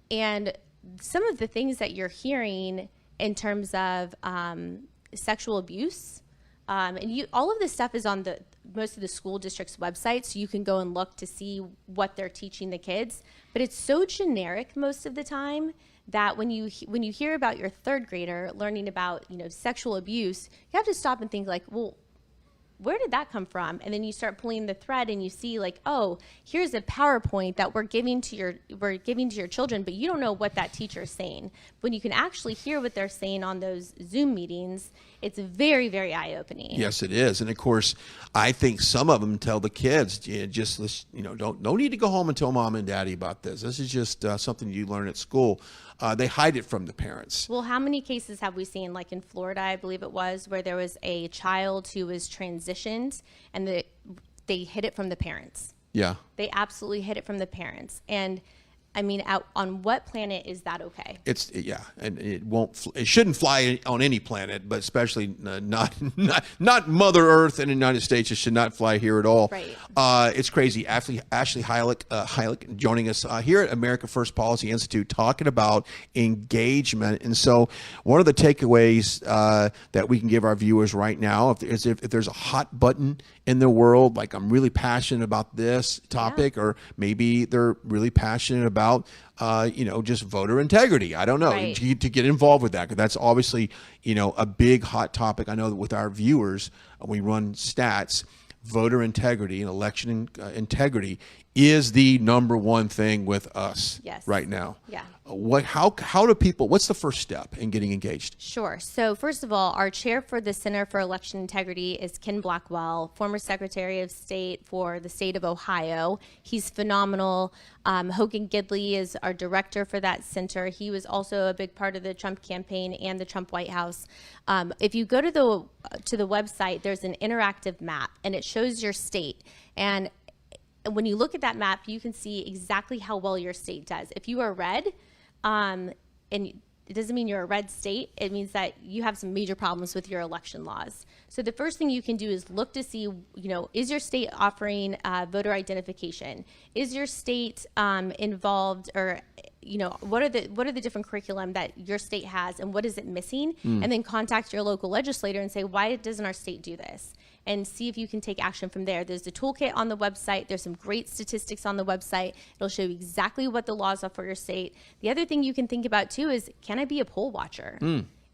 And some of the things that you're hearing in terms of sexual abuse, and all of this stuff is on most of the school district's websites, so you can go and look to see what they're teaching the kids. But it's so generic most of the time that when you hear about your third grader learning about sexual abuse, you have to stop and think like, well, where did that come from? And then you start pulling the thread and you see like, oh, here's a PowerPoint that we're giving to your children, but you don't know what that teacher is saying. When you can actually hear what they're saying on those Zoom meetings, it's very, very eye-opening. Yes, it is. And of course, I think some of them tell the kids, don't need to go home and tell mom and daddy about this. This is just something you learn at school. They hide it from the parents. Well, how many cases have we seen, like in Florida, I believe it was, where there was a child who was transitioned and they hid it from the parents? Yeah. They absolutely hid it from the parents. And I mean, on what planet is that okay? And it shouldn't fly on any planet, but especially not Mother Earth in the United States. It should not fly here at all. Right. It's crazy. Ashley Hayek joining us here at America First Policy Institute, talking about engagement. And so, one of the takeaways that we can give our viewers right now, if there's a hot button in the world, like I'm really passionate about this topic, or maybe they're really passionate about just voter integrity. I don't know, right, to get involved with that, because that's obviously a big hot topic. I know that with our viewers, we run stats. Voter integrity and election integrity is the number one thing with us right now. Yeah. How do people, what's the first step in getting engaged? Sure. So first of all, our chair for the Center for Election Integrity is Ken Blackwell, former Secretary of State for the state of Ohio. He's phenomenal. Hogan Gidley is our director for that center. He was also a big part of the Trump campaign and the Trump White House. If you go to the website, there's an interactive map, and it shows your state. And when you look at that map, you can see exactly how well your state does. If you are red, and it doesn't mean you're a red state, it means that you have some major problems with your election laws. So the first thing you can do is look to see, is your state offering voter identification? Is your state involved, or what are the different curriculum that your state has, and what is it missing? And then contact your local legislator and say, why doesn't our state do this? And see if you can take action from there. There's a toolkit on the website. There's some great statistics on the website. It'll show you exactly what the laws are for your state. The other thing you can think about too is, can I be a poll watcher?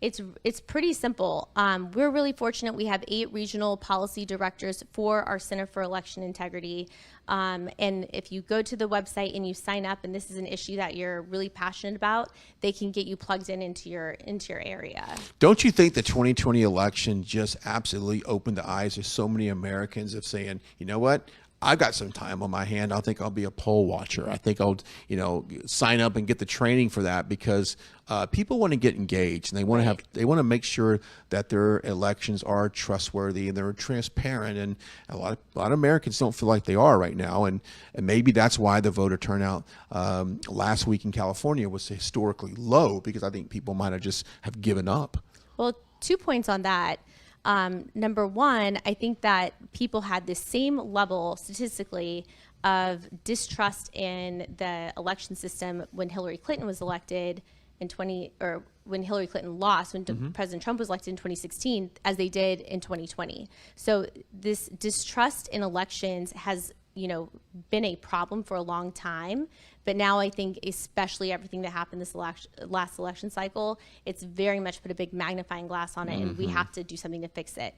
It's pretty simple. We're really fortunate. We have 8 regional policy directors for our Center for Election Integrity. And if you go to the website and you sign up, and this is an issue that you're really passionate about, they can get you plugged into your area. Don't you think the 2020 election just absolutely opened the eyes of so many Americans of saying, you know what? I've got some time on my hand. I think I'll be a poll watcher. I think I'll, sign up and get the training for that, because people want to get engaged, and they want to they want to make sure that their elections are trustworthy and they're transparent. And a lot of Americans don't feel like they are right now, and maybe that's why the voter turnout last week in California was historically low, because I think people might have given up. Well, 2 points on that. Number one, I think that people had the same level statistically of distrust in the election system when Hillary Clinton was elected when Hillary Clinton lost, when President Trump was elected in 2016, as they did in 2020. So this distrust in elections has, been a problem for a long time. But now I think, especially everything that happened this last election cycle, it's very much put a big magnifying glass on it, and we have to do something to fix it.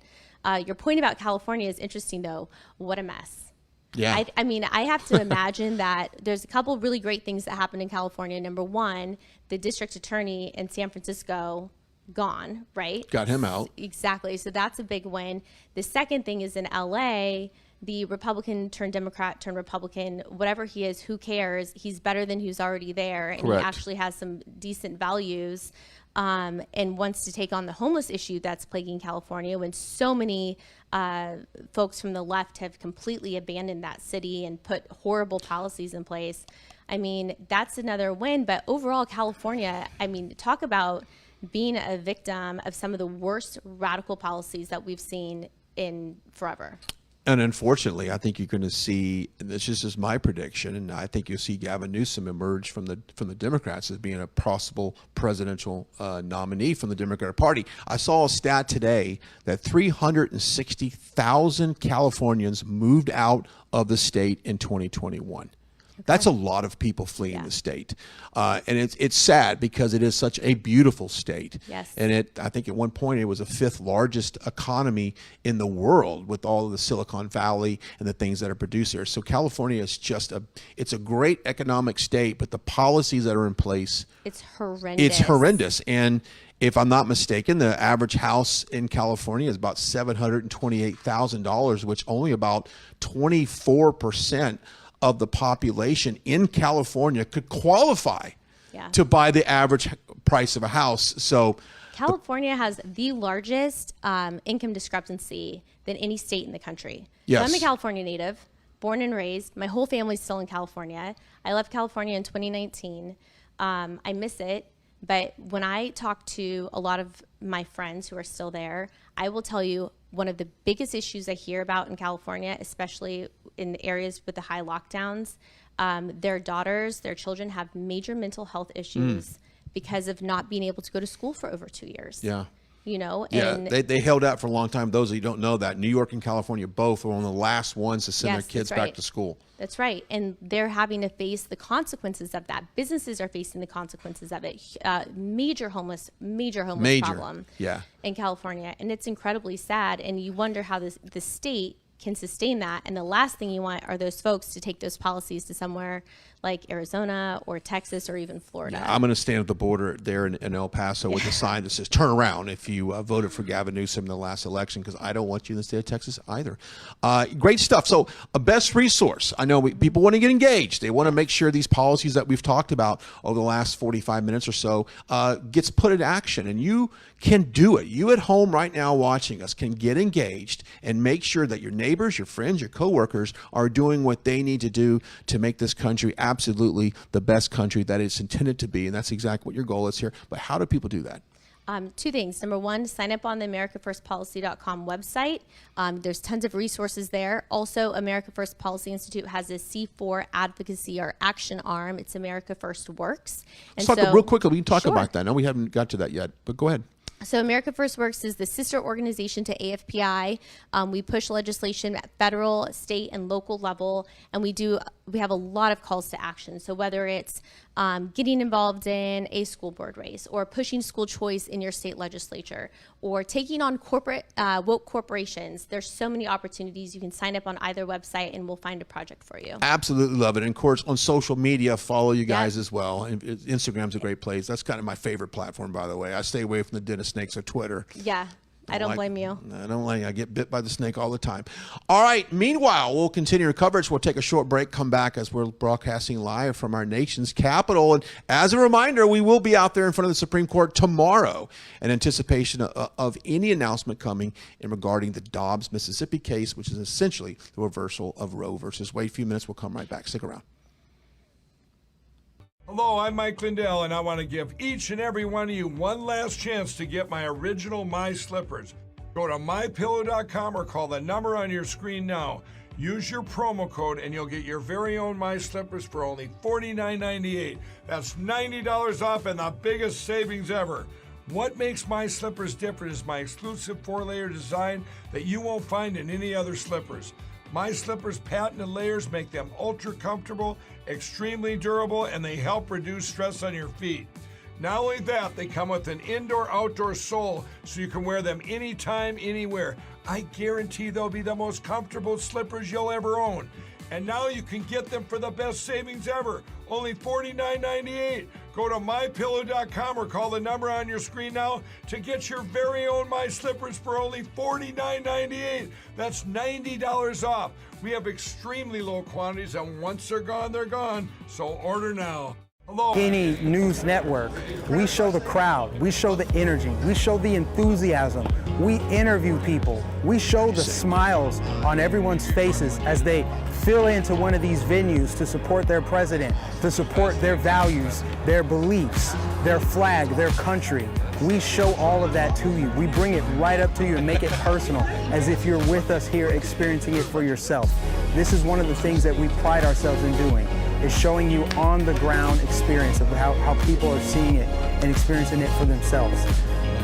Your point about California is interesting, though. What a mess. Yeah. I mean, I have to imagine that there's a couple really great things that happened in California. Number one, the district attorney in San Francisco gone, right? Got him out. Exactly. So that's a big win. The second thing is in LA, the Republican turned Democrat turned Republican, whatever he is, who cares? He's better than who's already there. And Correct. He actually has some decent values, and wants to take on the homeless issue that's plaguing California, when so many folks from the left have completely abandoned that city and put horrible policies in place. I mean, that's another win. But overall, California, I mean, talk about being a victim of some of the worst radical policies that we've seen in forever. And unfortunately, I think you're going to see, and this is just my prediction, and I think you'll see Gavin Newsom emerge from the Democrats as being a possible presidential nominee from the Democratic Party. I saw a stat today that 360,000 Californians moved out of the state in 2021. That's a lot of people fleeing the state. And it's sad, because it is such a beautiful state. Yes. And I think at one point it was the 5th largest economy in the world, with all of the Silicon Valley and the things that are produced there. So California is it's a great economic state, but the policies that are in place, it's horrendous. And if I'm not mistaken, the average house in California is about $728,000, which only about 24% of the population in California could qualify to buy the average price of a house. So California has the largest income discrepancy than any state in the country. Yes. So I'm a California native, born and raised. My whole family's still in California. I left California in 2019. I miss it. But when I talk to a lot of my friends who are still there, I will tell you one of the biggest issues I hear about in California, especially in the areas with the high lockdowns, their children have major mental health issues because of not being able to go to school for over 2 years. Yeah. And they held out for a long time. Those of you who don't know that, New York and California both were one of the last ones to send their kids back to school. That's right. And they're having to face the consequences of that. Businesses are facing the consequences of it. Major homeless problem in California. And it's incredibly sad. And you wonder how the state can sustain that. And the last thing you want are those folks to take those policies to somewhere like Arizona or Texas or even Florida. Yeah, I'm going to stand at the border there in El Paso with a sign that says "Turn around" if you voted for Gavin Newsom in the last election, because I don't want you in the state of Texas either. Great stuff. So a best resource. I know people want to get engaged. They want to make sure these policies that we've talked about over the last 45 minutes or so gets put in action, and you can do it. You at home right now watching us can get engaged and make sure that your neighbors, your friends, your coworkers are doing what they need to do to make this country absolutely the best country that it's intended to be. And that's exactly what your goal is here. But how do people do that? 2 things. Number one, sign up on the AmericaFirstPolicy.com website. There's tons of resources there. Also, America First Policy Institute has a C4 advocacy or action arm. It's America First Works. Let's talk real quickly. We can talk about that. No, we haven't got to that yet, but go ahead. So America First Works is the sister organization to AFPI. We push legislation at federal, state, and local level, and we have a lot of calls to action. So whether it's getting involved in a school board race, or pushing school choice in your state legislature, or taking on corporate woke corporations, there's so many opportunities. You can sign up on either website, and we'll find a project for you. Absolutely love it. And of course, on social media, follow you guys as well. And Instagram's a great place. That's kind of my favorite platform, by the way. I stay away from the den of snakes or Twitter. Yeah. I don't blame you. I don't like. I get bit by the snake all the time. All right. Meanwhile, we'll continue our coverage. We'll take a short break, come back as we're broadcasting live from our nation's capital. And as a reminder, we will be out there in front of the Supreme Court tomorrow in anticipation of any announcement coming in regarding the Dobbs, Mississippi case, which is essentially the reversal of Roe versus Wade. A few minutes. We'll come right back. Stick around. Hello, I'm Mike Lindell, and I want to give each and every one of you one last chance to get my original My Slippers. Go to mypillow.com or call the number on your screen now. Use your promo code and you'll get your very own My Slippers for only $49.98. That's $90 off and the biggest savings ever. What makes My Slippers different is my exclusive 4-layer design that you won't find in any other slippers. My Slippers' patented layers make them ultra comfortable, extremely durable, and they help reduce stress on your feet. Not only that, they come with an indoor-outdoor sole so you can wear them anytime, anywhere. I guarantee they'll be the most comfortable slippers you'll ever own. And now you can get them for the best savings ever, only $49.98. Go to mypillow.com or call the number on your screen now to get your very own My Slippers for only $49.98. That's $90 off. We have extremely low quantities, and once they're gone. So order now. Hello. Any news network, we show the crowd, we show the energy, we show the enthusiasm, we interview people, we show the smiles on everyone's faces as they fill into one of these venues to support their president, to support their values, their beliefs, their flag, their country. We show all of that to you. We bring it right up to you and make it personal, as if you're with us here experiencing it for yourself. This is one of the things that we pride ourselves in doing, is showing you on the ground experience of how people are seeing it and experiencing it for themselves.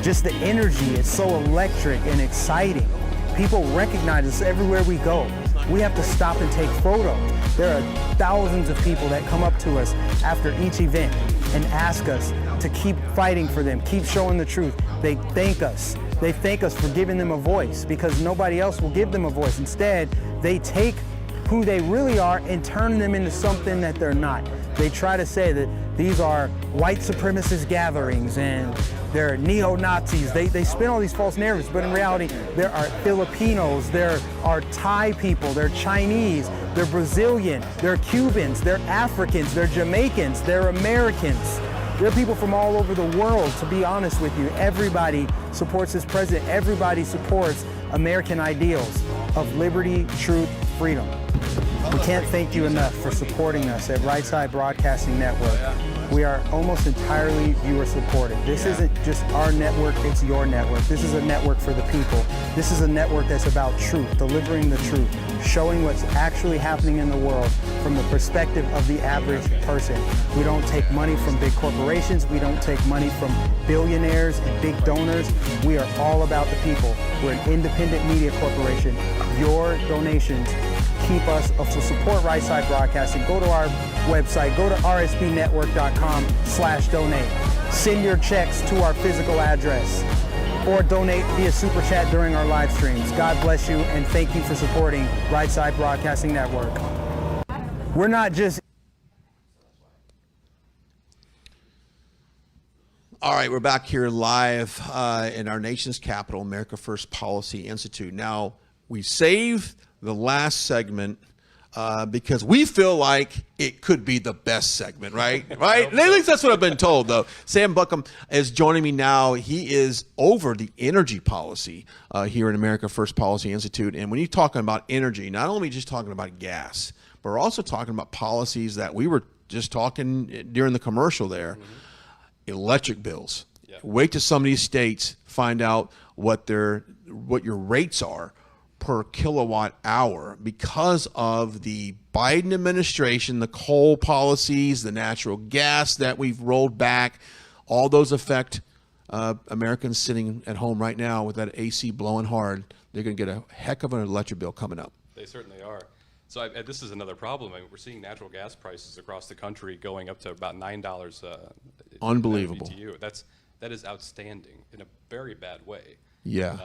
Just the energy, it's so electric and exciting. People recognize us everywhere we go. We have to stop and take photos. There are thousands of people that come up to us after each event and ask us to keep fighting for them, keep showing the truth. They thank us. They thank us for giving them a voice, because nobody else will give them a voice. Instead, they take who they really are and turn them into something that they're not. They try to say that these are white supremacist gatherings and they're neo-Nazis. They spin all these false narratives, but in reality, there are Filipinos, there are Thai people, they're Chinese, they're Brazilian, they're Cubans, they're Africans, they're Jamaicans, they're Americans. There are people from all over the world, to be honest with you. Everybody supports this president. Everybody supports American ideals of liberty, truth, freedom. We can't thank you enough for supporting us at Right Side Broadcasting Network. We are almost entirely viewer supported. This isn't just our network, it's your network. This is a network for the people. This is a network that's about truth, delivering the truth, showing what's actually happening in the world from the perspective of the average person. We don't take money from big corporations. We don't take money from billionaires and big donors. We are all about the people. We're an independent media corporation. Your donations keep us, to support Right Side Broadcasting. Go to our website, go to rsbnetwork.com/donate. Send your checks to our physical address, or donate via Super Chat during our live streams. God bless you, and thank you for supporting Right Side Broadcasting Network. We're not just... All right, we're back here live in our nation's capital, America First Policy Institute. Now, we saved the last segment because we feel like it could be the best segment, right? Right? At least that's what I've been told, though. Sam Buchan is joining me now. He is over the energy policy here in America First Policy Institute. And when you're talking about energy, not only just talking about gas, but we're also talking about policies that we were just talking during the commercial there. Electric bills. Yeah. Wait till some of these states find out what your rates are per kilowatt hour because of the Biden administration, the coal policies, the natural gas that we've rolled back. All those affect Americans sitting at home right now with that AC blowing hard, they're going to get a heck of an electric bill coming up. They certainly are. So this is another problem. I mean, we're seeing natural gas prices across the country going up to about $9. Unbelievable. BTU. That is outstanding in a very bad way. Yeah.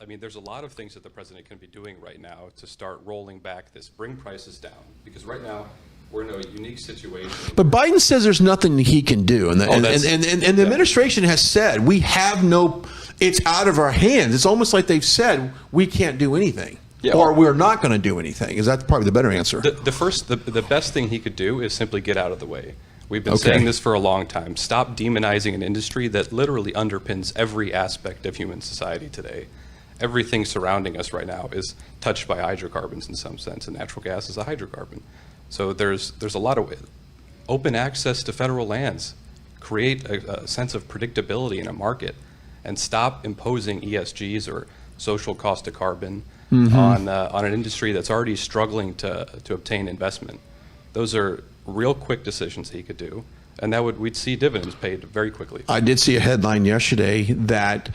I mean, there's a lot of things that the president can be doing right now to start rolling back this, bring prices down, because right now we're in a unique situation. But Biden says there's nothing he can do, and the administration has said we have no. It's out of our hands. It's almost like they've said we can't do anything, or we're not going to do anything. Is that probably the better answer? The best thing he could do is simply get out of the way. We've been saying this for a long time. Stop demonizing an industry that literally underpins every aspect of human society today. Everything surrounding us right now is touched by hydrocarbons in some sense, and natural gas is a hydrocarbon. So there's a lot of open access to federal lands, create a sense of predictability in a market, and stop imposing ESGs or social cost of carbon on an industry that's already struggling to obtain investment. Those are real quick decisions he could do, and we'd see dividends paid very quickly. I did see a headline yesterday that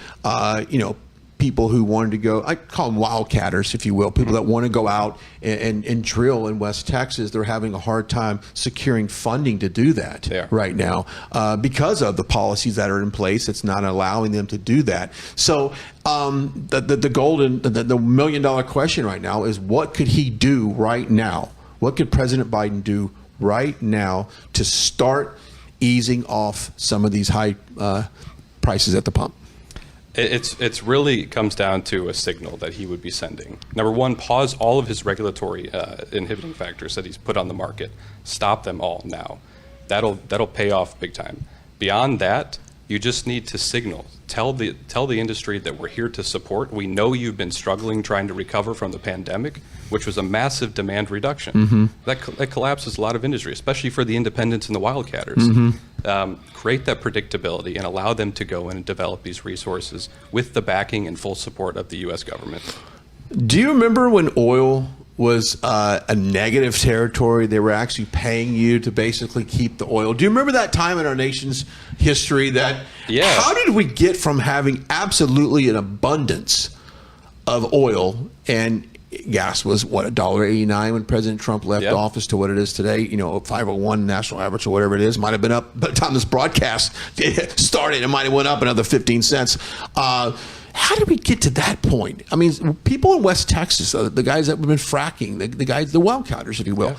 people who wanted to go, I call them wildcatters, if you will, people that want to go out and drill in West Texas, they're having a hard time securing funding to do that right now because of the policies that are in place. It's not allowing them to do that. So the million-dollar question right now is, what could he do right now? What could President Biden do right now to start easing off some of these high prices at the pump? It's really comes down to a signal that he would be sending. Number one, pause all of his regulatory inhibiting factors that he's put on the market. Stop them all now. That'll pay off big time. Beyond that, you just need to signal. Tell the industry that we're here to support. We know you've been struggling trying to recover from the pandemic, which was a massive demand reduction. That collapses a lot of industry, especially for the independents and the wildcatters. Create that predictability and allow them to go in and develop these resources with the backing and full support of the U.S. government. Do you remember when oil was a negative territory? They were actually paying you to basically keep the oil. Do you remember that time in our nation's history? How did we get from having absolutely an abundance of oil, and gas was what, $1.89 when President Trump left office, to what it is today? 501 national average or whatever it is, might have been up by the time this broadcast started. It might have went up another 15 cents. How did we get to that point? I mean, people in West Texas, the guys that have been fracking, the guys, the wildcatters, if you will.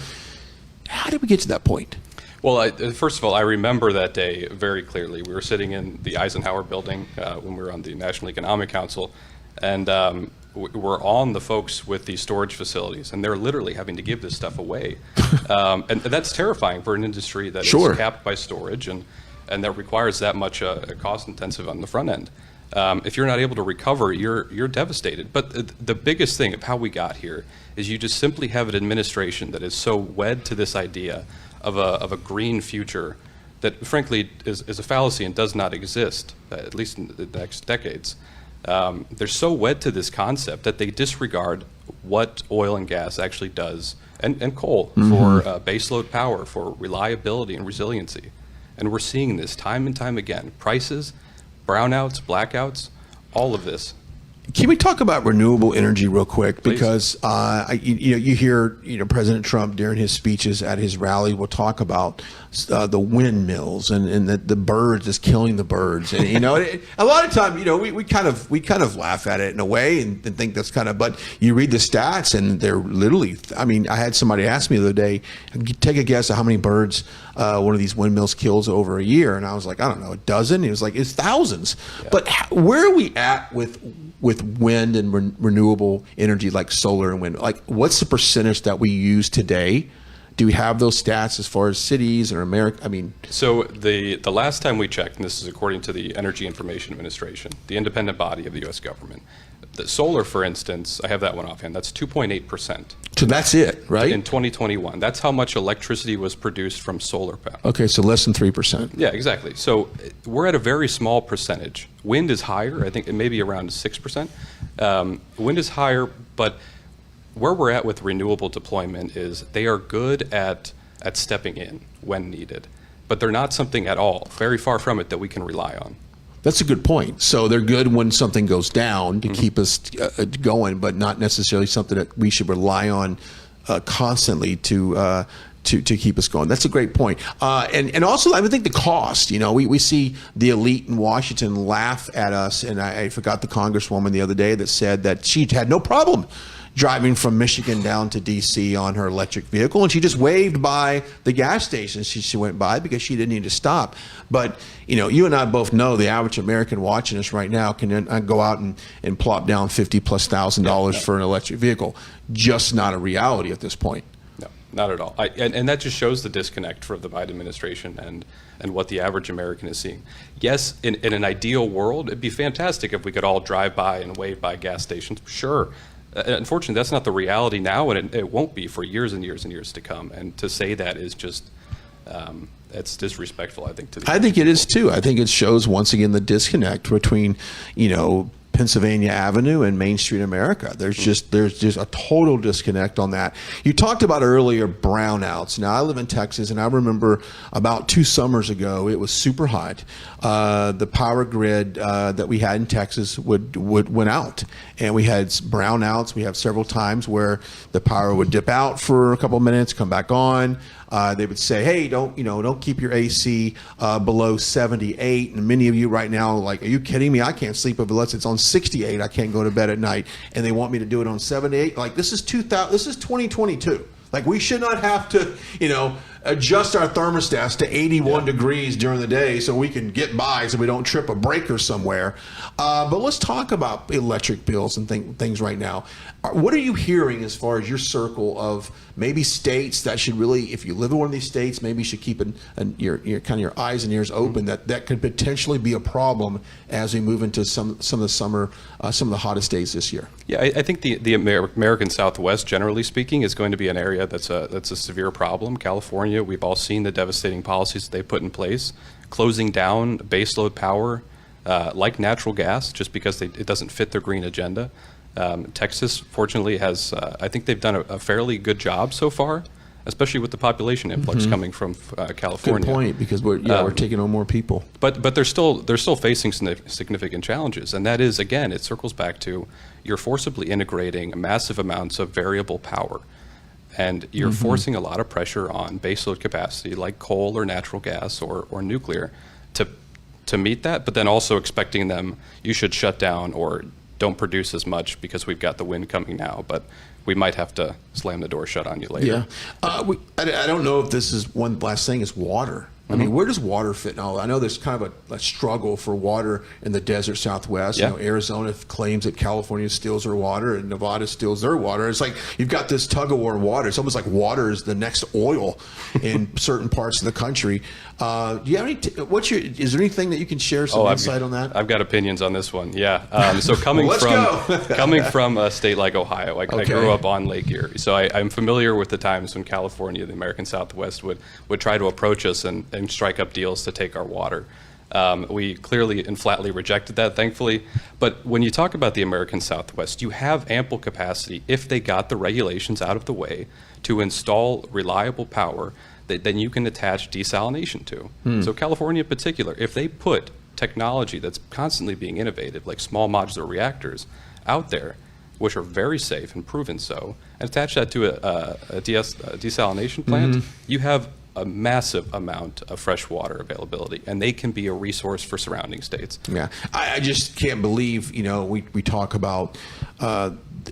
How did we get to that point? Well, first of all, I remember that day very clearly. We were sitting in the Eisenhower building when we were on the National Economic Council, and we're on the folks with these storage facilities, and they're literally having to give this stuff away. And that's terrifying for an industry that is capped by storage and that requires that much cost intensive on the front end. If you're not able to recover, you're devastated. But the biggest thing of how we got here is you just simply have an administration that is so wed to this idea of a green future that frankly is a fallacy and does not exist, at least in the next decades. They're so wed to this concept that they disregard what oil and gas actually does, and coal for baseload power, for reliability and resiliency. And we're seeing this time and time again. Prices, brownouts, blackouts, all of this. Can we talk about renewable energy real quick? Because you hear President Trump during his speeches at his rally will talk about the windmills and the birds is killing the birds, and a lot of time we kind of laugh at it in a way and think that's kind of, but you read the stats and they're literally, I mean, I had somebody ask me the other day, take a guess at how many birds one of these windmills kills over a year, and I was like, I don't know, a dozen. He was like, it's thousands. But where are we at with wind and renewable energy, like solar and wind? Like, what's the percentage that we use today? Do we have those stats as far as cities or America? I mean, so the last time we checked, and this is according to the Energy Information Administration, the independent body of the U.S. government, the solar, for instance, I have that one offhand. That's 2.8%. So that's it, right? In 2021, that's how much electricity was produced from solar power. Okay, so less than 3%. Yeah, exactly. So we're at a very small percentage. Wind is higher. I think it may be around 6%. Wind is higher, but where we're at with renewable deployment is they are good at stepping in when needed, but they're not something at all, very far from it, that we can rely on. That's a good point. So they're good when something goes down to keep us going, but not necessarily something that we should rely on constantly to keep us going. That's a great point. And also, I would think the cost. You know, we see the elite in Washington laugh at us, and I forgot the congresswoman the other day that said that she had no problem driving from Michigan down to D.C. on her electric vehicle, and she just waved by the gas stations she went by because she didn't need to stop. But, you know, you and I both know the average American watching us right now can go out and plop down $50,000+ for an electric vehicle. Just not a reality at this point. No, not at all. And that just shows the disconnect for the Biden administration and what the average American is seeing. Yes, in an ideal world, it'd be fantastic if we could all drive by and wave by gas stations. Sure. Unfortunately, that's not the reality now, and it won't be for years and years and years to come. And to say that is just, it's disrespectful, I think. I think it is too. I think it shows once again the disconnect between, you know, Pennsylvania Avenue and Main Street America. There's just a total disconnect on that. You talked about earlier brownouts. Now I live in Texas, and I remember about 2 summers ago it was super hot. The power grid that we had in Texas went out, and we had brownouts. We have several times where the power would dip out for a couple of minutes, come back on. They would say, "Hey, don't keep your AC below 78." And many of you right now are like, "Are you kidding me? I can't sleep unless it's on 68. I can't go to bed at night." And they want me to do it on 78. Like, this is 2022. Like, we should not have to, you know, adjust our thermostats to 81 degrees during the day so we can get by, so we don't trip a breaker somewhere. But let's talk about electric bills and things right now. What are you hearing as far as your circle of maybe states that should really, if you live in one of these states, maybe you should keep your kind of your eyes and ears open, that could potentially be a problem as we move into some of the summer, some of the hottest days this year? Yeah, I think the American Southwest, generally speaking, is going to be an area that's a severe problem. California, we've all seen the devastating policies they put in place, closing down baseload power like natural gas just because it doesn't fit their green agenda. Texas, fortunately, has, I think they've done a fairly good job so far, especially with the population influx coming from California. Good point, because we're taking on more people. But they're still facing significant challenges, and that is, again, it circles back to you're forcibly integrating massive amounts of variable power, and you're forcing a lot of pressure on baseload capacity like coal or natural gas or nuclear to meet that, but then also expecting them, you should shut down or don't produce as much because we've got the wind coming now, but we might have to slam the door shut on you later. Yeah. I don't know if this is one last thing is water. I mean, where does water fit now? I know there's kind of a struggle for water in the desert Southwest. Yeah. You know, Arizona claims that California steals their water and Nevada steals their water. It's like you've got this tug of war in water. It's almost like water is the next oil in certain parts of the country. Do you have any? Is there anything that you can share some insight on that? I've got opinions on this one. Yeah. So coming from a state like Ohio, I grew up on Lake Erie, so I'm familiar with the times when California, the American Southwest, would try to approach us and strike up deals to take our water. We clearly and flatly rejected that, thankfully. But when you talk about the American Southwest, you have ample capacity if they got the regulations out of the way to install reliable power that then you can attach desalination to. So California in particular, if they put technology that's constantly being innovated, like small modular reactors, out there, which are very safe and proven so, and attach that to a desalination plant, you have a massive amount of fresh water availability, and they can be a resource for surrounding states. Yeah, I just can't believe, you know, we talk about,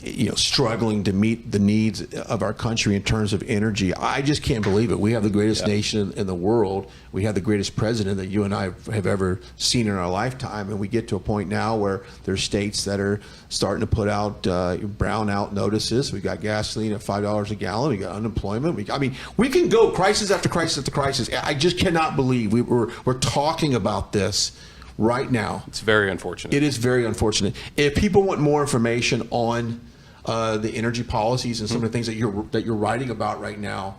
you know, struggling to meet the needs of our country in terms of energy. I just can't believe it. We have the greatest nation in the world. We have the greatest president that you and I have ever seen in our lifetime, and we get to a point now where there's states that are starting to put out brownout notices. We got gasoline at $5 a gallon. We got unemployment. I mean, we can go crisis after crisis after crisis. I just cannot believe we're talking about this right now. It's very unfortunate. It is very unfortunate. If people want more information on the energy policies and some of the things that you're writing about right now,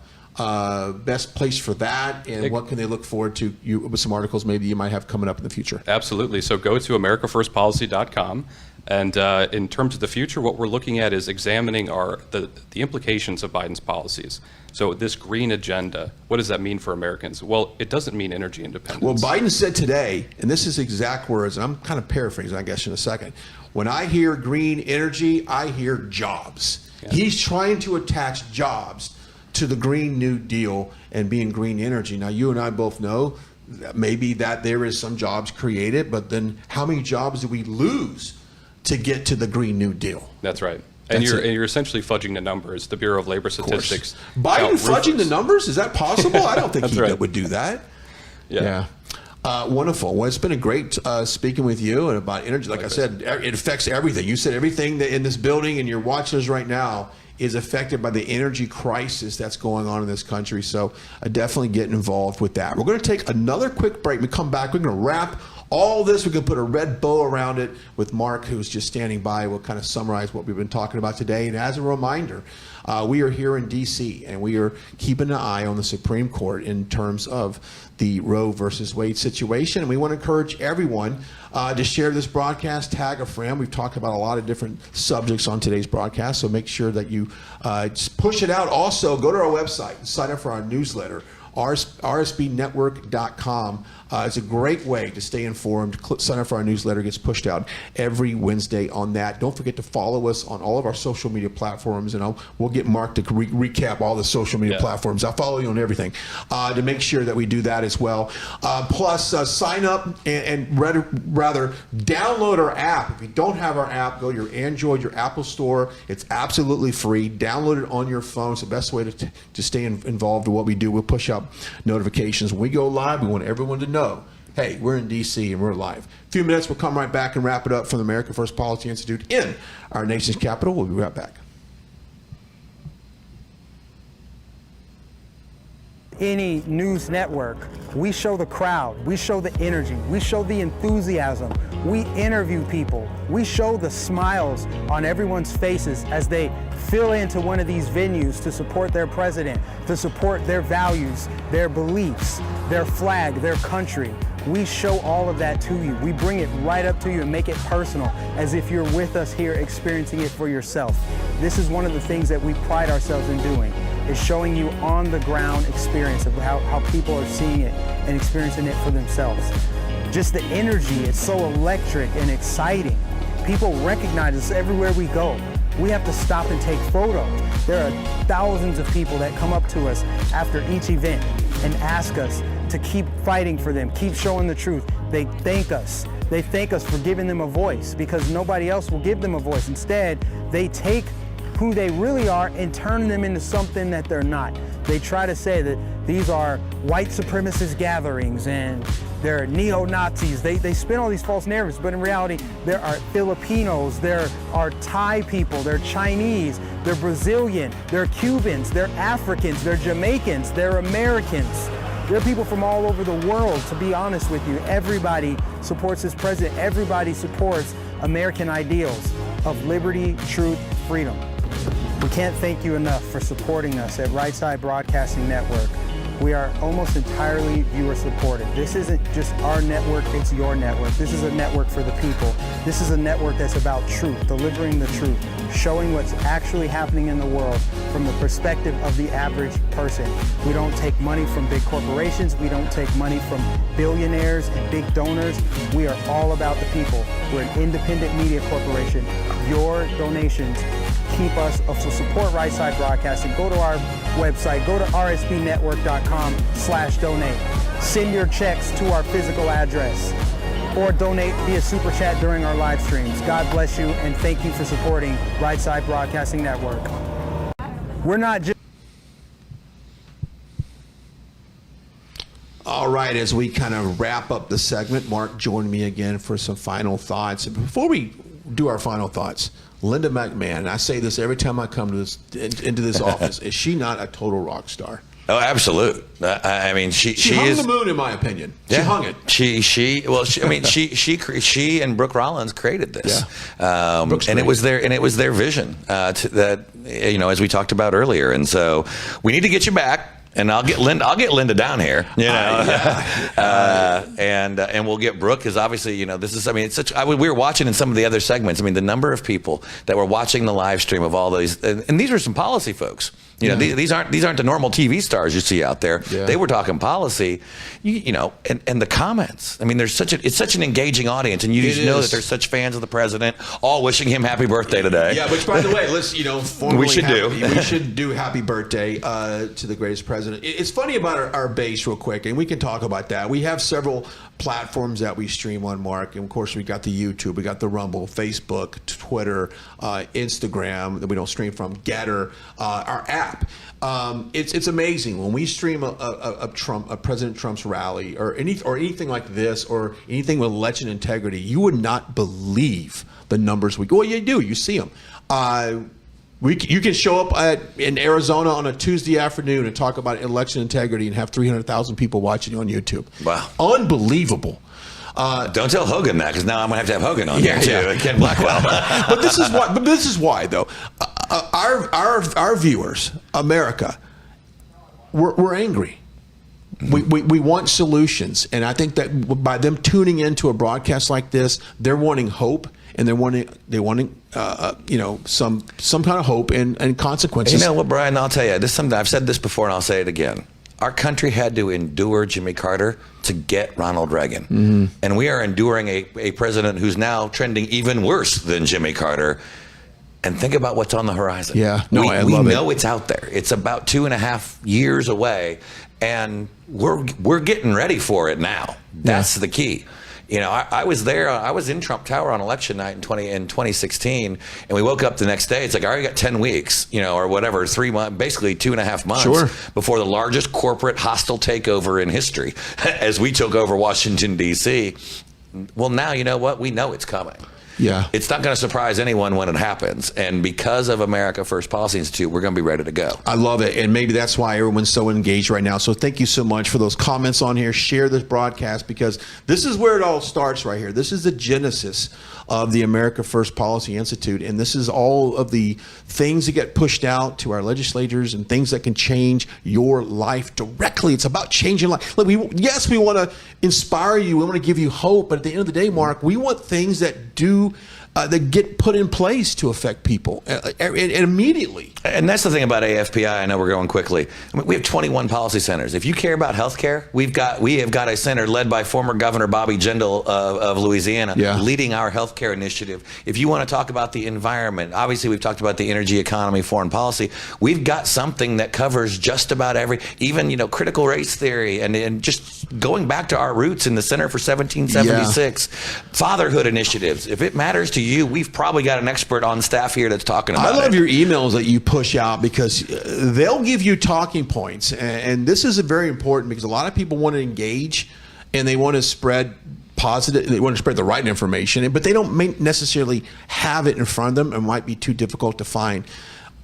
best place for that, and what can they look forward to with some articles maybe you might have coming up in the future? Absolutely. So go to AmericaFirstPolicy.com. And in terms of the future, what we're looking at is examining the implications of Biden's policies. So this green agenda, what does that mean for Americans? Well, it doesn't mean energy independence. Well, Biden said today, and this is exact words, and I'm kind of paraphrasing, I guess, in a second. When I hear green energy, I hear jobs. Yeah. He's trying to attach jobs to the Green New Deal and being green energy. Now, you and I both know that maybe that there is some jobs created, but then how many jobs do we lose to get to the Green New Deal? That's right. And you're essentially fudging the numbers. The Bureau of Labor Statistics. Biden fudging the numbers? Is that possible? I don't think he would do that. Yeah. Wonderful. Well, it's been a great speaking with you and about energy. Like I said, it affects everything. You said everything that in this building and you're watching us right now is affected by the energy crisis that's going on in this country. So definitely get involved with that. We're going to take another quick break. We come back. We're going to wrap all this. We're going to put a red bow around it with Marc, who's just standing by. We'll kind of summarize what we've been talking about today. And as a reminder, we are here in D.C. and we are keeping an eye on the Supreme Court in terms of the Roe versus Wade situation. And we want to encourage everyone to share this broadcast, tag a friend. We've talked about a lot of different subjects on today's broadcast, so make sure that you just push it out. Also, go to our website and sign up for our newsletter. RSBNetwork.com. It's a great way to stay informed. Sign up for our newsletter. It gets pushed out every Wednesday on that. Don't forget to follow us on all of our social media platforms, and we'll get Marc to recap all the social media platforms. I'll follow you on everything to make sure that we do that as well. Plus, sign up and rather download our app. If you don't have our app, go to your Android, your Apple Store. It's absolutely free. Download it on your phone. It's the best way to stay involved in what we do. We'll push out notifications when we go live. We want everyone to know, hey, we're in D.C. and we're live. A few minutes, we'll come right back and wrap it up from the America First Policy Institute in our nation's capital. We'll be right back. Any news network, we show the crowd, we show the energy, we show the enthusiasm, we interview people, we show the smiles on everyone's faces as they fill into one of these venues to support their president, to support their values, their beliefs, their flag, their country. We show all of that to you. We bring it right up to you and make it personal, as if you're with us here experiencing it for yourself. This is one of the things that we pride ourselves in doing, is showing you on the ground experience of how people are seeing it and experiencing it for themselves. Just the energy, it's so electric and exciting. People recognize us everywhere we go. We have to stop and take photos. There are thousands of people that come up to us after each event and ask us to keep fighting for them, keep showing the truth. They thank us. They thank us for giving them a voice, because nobody else will give them a voice. Instead, they take who they really are and turn them into something that they're not. They try to say that these are white supremacist gatherings and they're neo-Nazis. They spin all these false narratives, but in reality, there are Filipinos, there are Thai people, they're Chinese, they're Brazilian, they're Cubans, they're Africans, they're Jamaicans, they're Americans. There are people from all over the world, to be honest with you. Everybody supports this president. Everybody supports American ideals of liberty, truth, freedom. We can't thank you enough for supporting us at Right Side Broadcasting Network. We are almost entirely viewer supported. This isn't just our network, it's your network. This is a network for the people. This is a network that's about truth, delivering the truth, showing what's actually happening in the world from the perspective of the average person. We don't take money from big corporations. We don't take money from billionaires and big donors. We are all about the people. We're an independent media corporation. Your donations keep us, so support Right Side Broadcasting. Go to our website, go to rsbnetwork.com/donate. Send your checks to our physical address or donate via Super Chat during our live streams. God bless you, and thank you for supporting Right Side Broadcasting Network. We're not just... All right, as we kind of wrap up the segment, Marc joined me again for some final thoughts. And before we do our final thoughts, Linda McMahon, and I say this every time I come to into this office, is she not a total rock star? Oh, absolute. I mean, she hung is the moon, in my opinion. She hung it. She and Brooke Rollins created this, and it was their vision that, as we talked about earlier. And so we need to get you back. And I'll get Linda down here, you know, and we'll get Brooke, because obviously, you know, this is, I mean, it's such. We were watching in some of the other segments. I mean, the number of people that were watching the live stream of all these, and these are some policy folks. You know, these aren't the normal TV stars you see out there. Yeah. They were talking policy, you know, and the comments. I mean, it's such an engaging audience, and you just know that there's such fans of the president, all wishing him happy birthday today. Yeah, which, by the way, let's, you know, we should do happy birthday to the greatest president. It's funny about our base, real quick, and we can talk about that. We have several platforms that we stream on, Mark, and of course we got the YouTube, we got the Rumble, Facebook, Twitter, Instagram that we don't stream from, Getter, our app. It's amazing when we stream a President Trump's rally or anything like this, or anything with election integrity. You would not believe the numbers we go. Well, you do. You see them. You can show up in Arizona on a Tuesday afternoon and talk about election integrity and have 300,000 people watching you on YouTube. Wow. Unbelievable. Don't tell Hogan that, because now I'm going to have Hogan on here too. Ken Blackwell. But this is why though. Our viewers, America, we're angry. We want solutions, and I think that by them tuning into a broadcast like this, they're wanting hope, and they're wanting you know, some kind of hope and consequences. You know what, Brian? I'll tell you, this is something I've said this before, and I'll say it again. Our country had to endure Jimmy Carter to get Ronald Reagan, and we are enduring a president who's now trending even worse than Jimmy Carter. And think about what's on the horizon. Yeah, no, I love it. We know it's out there. It's about 2.5 years away, and we're getting ready for it now. That's the key. You know, I was there. I was in Trump Tower on election night in 2016, and we woke up the next day. It's like, I already got 10 weeks, you know, or whatever, 3 months, basically 2.5 months before the largest corporate hostile takeover in history, as we took over Washington, D.C. Well, now you know what? We know it's coming. Yeah. It's not going to surprise anyone when it happens. And because of America First Policy Institute, we're going to be ready to go. I love it. And maybe that's why everyone's so engaged right now. So thank you so much for those comments on here. Share this broadcast, because this is where it all starts right here. This is the genesis of the America First Policy Institute. And this is all of the things that get pushed out to our legislators and things that can change your life directly. It's about changing life. Look, we want to inspire you. We want to give you hope. But at the end of the day, Mark, we want things that that get put in place to affect people and immediately. And that's the thing about AFPI. I know we're going quickly. I mean, we have 21 policy centers. If you care about health care, we have got a center led by former Governor Bobby Jindal of Louisiana, leading our health care initiative. If you want to talk about the environment, obviously we've talked about the energy economy, foreign policy. We've got something that covers just about even, you know, critical race theory and just going back to our roots in the Center for 1776, fatherhood initiatives. If it matters to you, we've probably got an expert on staff here that's talking about it. I love your emails that you push out, because they'll give you talking points. And this is very important, because a lot of people want to engage and they want to spread positive, they want to spread the right information, but they don't necessarily have it in front of them. It might be too difficult to find.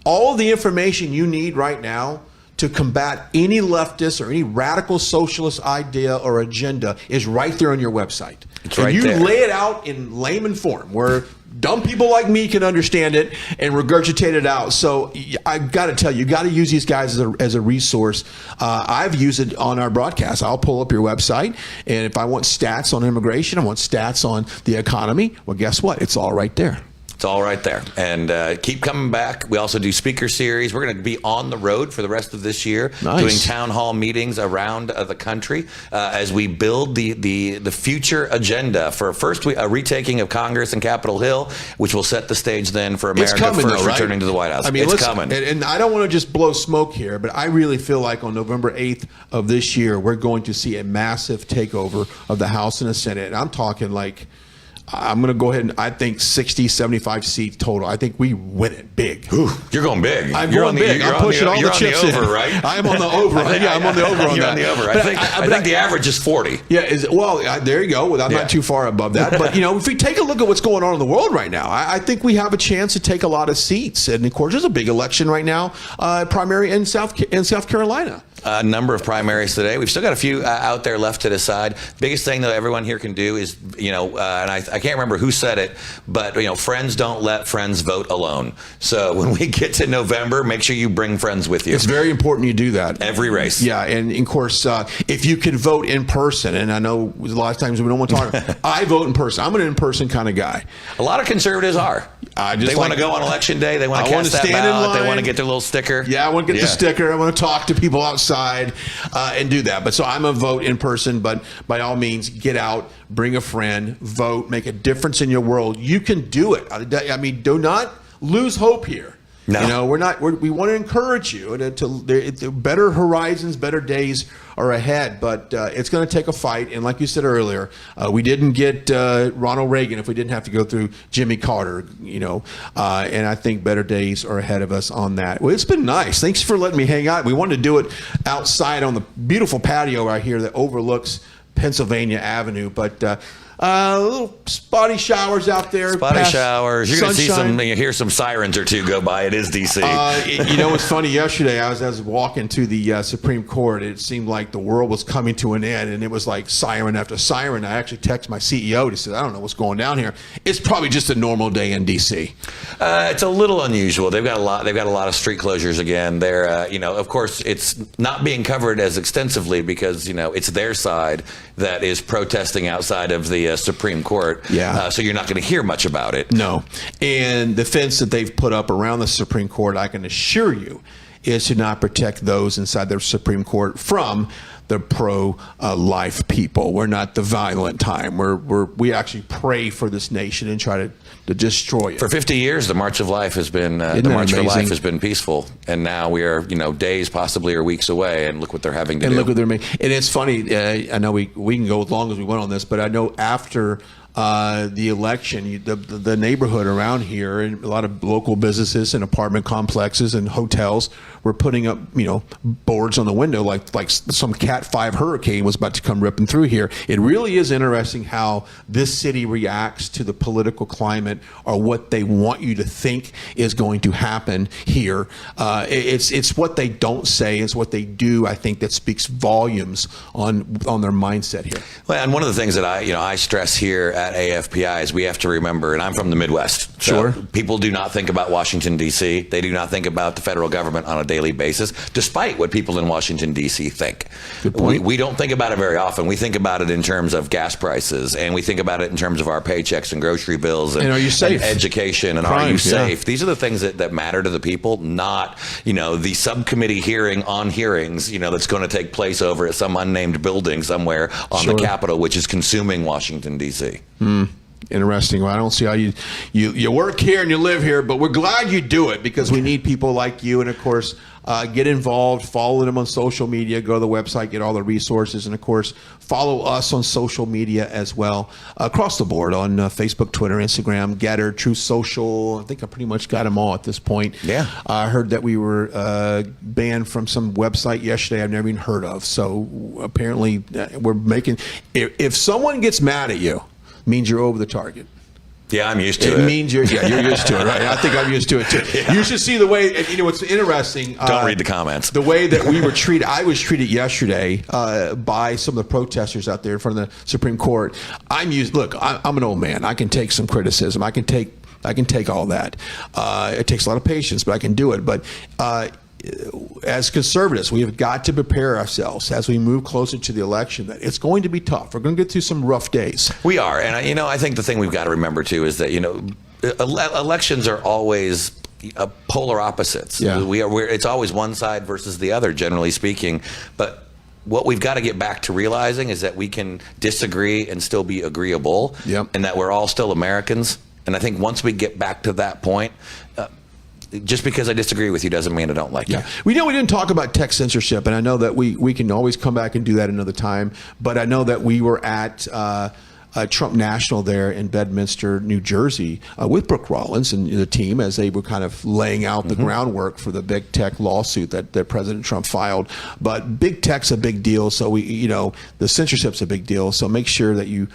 All the information you need right now to combat any leftist or any radical socialist idea or agenda is right there on your website. It's right there. You lay it out in layman form where dumb people like me can understand it and regurgitate it out. So I got to tell you, you got to use these guys as a resource. I've used it on our broadcast. I'll pull up your website, and if I want stats on immigration, I want stats on the economy, well, guess what? It's all right there. It's all right there. And keep coming back. We also do speaker series. We're going to be on the road for the rest of this year, doing town hall meetings around the country as we build the future agenda for a retaking of Congress and Capitol Hill, which will set the stage then for America First returning to the White House. I mean, it's coming. And I don't want to just blow smoke here, but I really feel like on November 8th of this year, we're going to see a massive takeover of the House and the Senate. And I'm talking like, I'm going to go ahead and I think 60, 75 seats total. I think we win it big. Ooh, you're going big. I'm going big. I'm pushing all the chips in. You're on the over, right? I'm on the over. Yeah, I'm on the over on you're that. You're on the over. I think the average is 40. Yeah, there you go. I'm not too far above that. But, you know, if we take a look at what's going on in the world right now, I think we have a chance to take a lot of seats. And, of course, there's a big election right now, primary in South Carolina. a number of primaries today. We've still got a few out there left to decide. Biggest thing that everyone here can do is, and I can't remember who said it, but friends don't let friends vote alone. So when we get to November, make sure you bring friends with you. It's very important you do that. Every race. Yeah, and of course, if you can vote in person, and I know a lot of times we don't want to talk, I vote in person. I'm an in-person kind of guy. A lot of conservatives are. They want to go on election day. They want to cast that ballot. They want to get their little sticker. Yeah, I want to get the sticker. I want to talk to people outside and do that. But so I'm a vote in person. But by all means, get out, bring a friend, vote, make a difference in your world. You can do it. I mean, do not lose hope here. No. We want to encourage you to better horizons, better days are ahead, but it's going to take a fight. And like you said earlier, we didn't get Ronald Reagan if we didn't have to go through Jimmy Carter, and I think better days are ahead of us on that. Well, it's been nice. Thanks for letting me hang out. We wanted to do it outside on the beautiful patio right here that overlooks Pennsylvania Avenue, but little spotty showers out there. Spotty showers. You're going to see sunshine. hear some sirens or two go by. It is D.C. It's funny. Yesterday, I was walking to the Supreme Court. It seemed like the world was coming to an end, and it was like siren after siren. I actually texted my CEO to say, I don't know what's going down here. It's probably just a normal day in D.C. It's a little unusual. They've got a lot of street closures again. They're, of course, it's not being covered as extensively because, it's their side that is protesting outside of the Supreme Court. Yeah. So you're not going to hear much about it. No. And the fence that they've put up around the Supreme Court, I can assure you, is to not protect those inside the Supreme Court from the pro-life people. We're not the violent time. We actually pray for this nation and try to destroy it. For 50 years, the March of Life has been peaceful, and now we are days possibly or weeks away, and look what they're having to do. And look what they're making. And it's funny. I know we can go as long as we want on this, but I know after the election, the neighborhood around here and a lot of local businesses and apartment complexes and hotels were putting up, boards on the window like some Cat 5 hurricane was about to come ripping through here. It really is interesting how this city reacts to the political climate or what they want you to think is going to happen here. It's what they don't say, it's what they do, I think, that speaks volumes on their mindset here. Well, and one of the things that I stress here at AFPI is we have to remember, and I'm from the Midwest. Sure. So people do not think about Washington, D.C. They do not think about the federal government on a daily basis, despite what people in Washington, D.C. think. Good point. We don't think about it very often. We think about it in terms of gas prices, and we think about it in terms of our paychecks and grocery bills and are you safe? And education and Crime, are you safe? yeah. These are the things that matter to the people, not the subcommittee hearing on hearings that's going to take place over at some unnamed building somewhere on the Capitol, which is consuming Washington, D.C. Interesting. Well, I don't see how you work here and you live here, but we're glad you do it because we need people like you. And of course, get involved, follow them on social media, go to the website, get all the resources, and of course, follow us on social media as well, across the board on Facebook, Twitter, Instagram, Getter, Truth Social. I think I pretty much got them all at this point. Yeah. I heard that we were banned from some website yesterday I've never even heard of. So apparently we're making, if someone gets mad at you, means you're over the target. Yeah, I'm used to it. It means you're used to it, right? I think I'm used to it too. Yeah. You should see the way, what's interesting. Don't read the comments. The way that we were treated, I was treated yesterday by some of the protesters out there in front of the Supreme Court. I'm an old man. I can take some criticism. I can take all that. It takes a lot of patience, but I can do it. But as conservatives, we have got to prepare ourselves as we move closer to the election that it's going to be tough. We're going to get through some rough days. We are. And, I think the thing we've got to remember, too, is that, elections are always polar opposites. Yeah. It's always one side versus the other, generally speaking. But what we've got to get back to realizing is that we can disagree and still be agreeable, and that we're all still Americans. And I think once we get back to that point, just because I disagree with you doesn't mean I don't like you. We didn't talk about tech censorship, and I know that we can always come back and do that another time, but I know that we were at Trump National there in Bedminster, New Jersey, with Brooke Rollins and the team as they were kind of laying out the groundwork for the big tech lawsuit that President Trump filed. But big tech's a big deal, so the censorship's a big deal. So make sure that you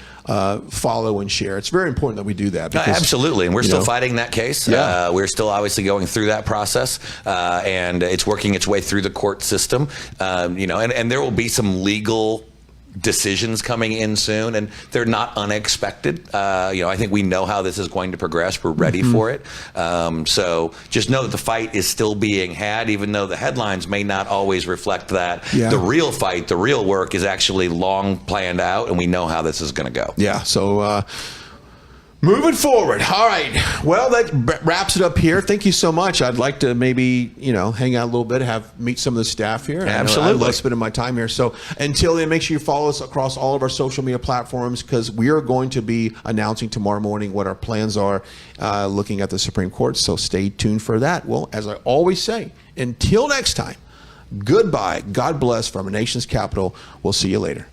follow and share. It's very important that we do that. Because, absolutely, and we're still fighting that case. Yeah. We're still obviously going through that process, and it's working its way through the court system. And there will be some legal decisions coming in soon, and they're not unexpected. I think we know how this is going to progress. We're ready for it. So just know that the fight is still being had, even though the headlines may not always reflect that. Yeah. The real fight, the real work is actually long planned out, and we know how this is going to go. Yeah, so moving forward. All right. Well, that wraps it up here. Thank you so much. I'd like to maybe, hang out a little bit, meet some of the staff here. Absolutely. I love spending my time here. So until then, make sure you follow us across all of our social media platforms, because we are going to be announcing tomorrow morning what our plans are looking at the Supreme Court. So stay tuned for that. Well, as I always say, until next time, goodbye. God bless from our nation's capital. We'll see you later.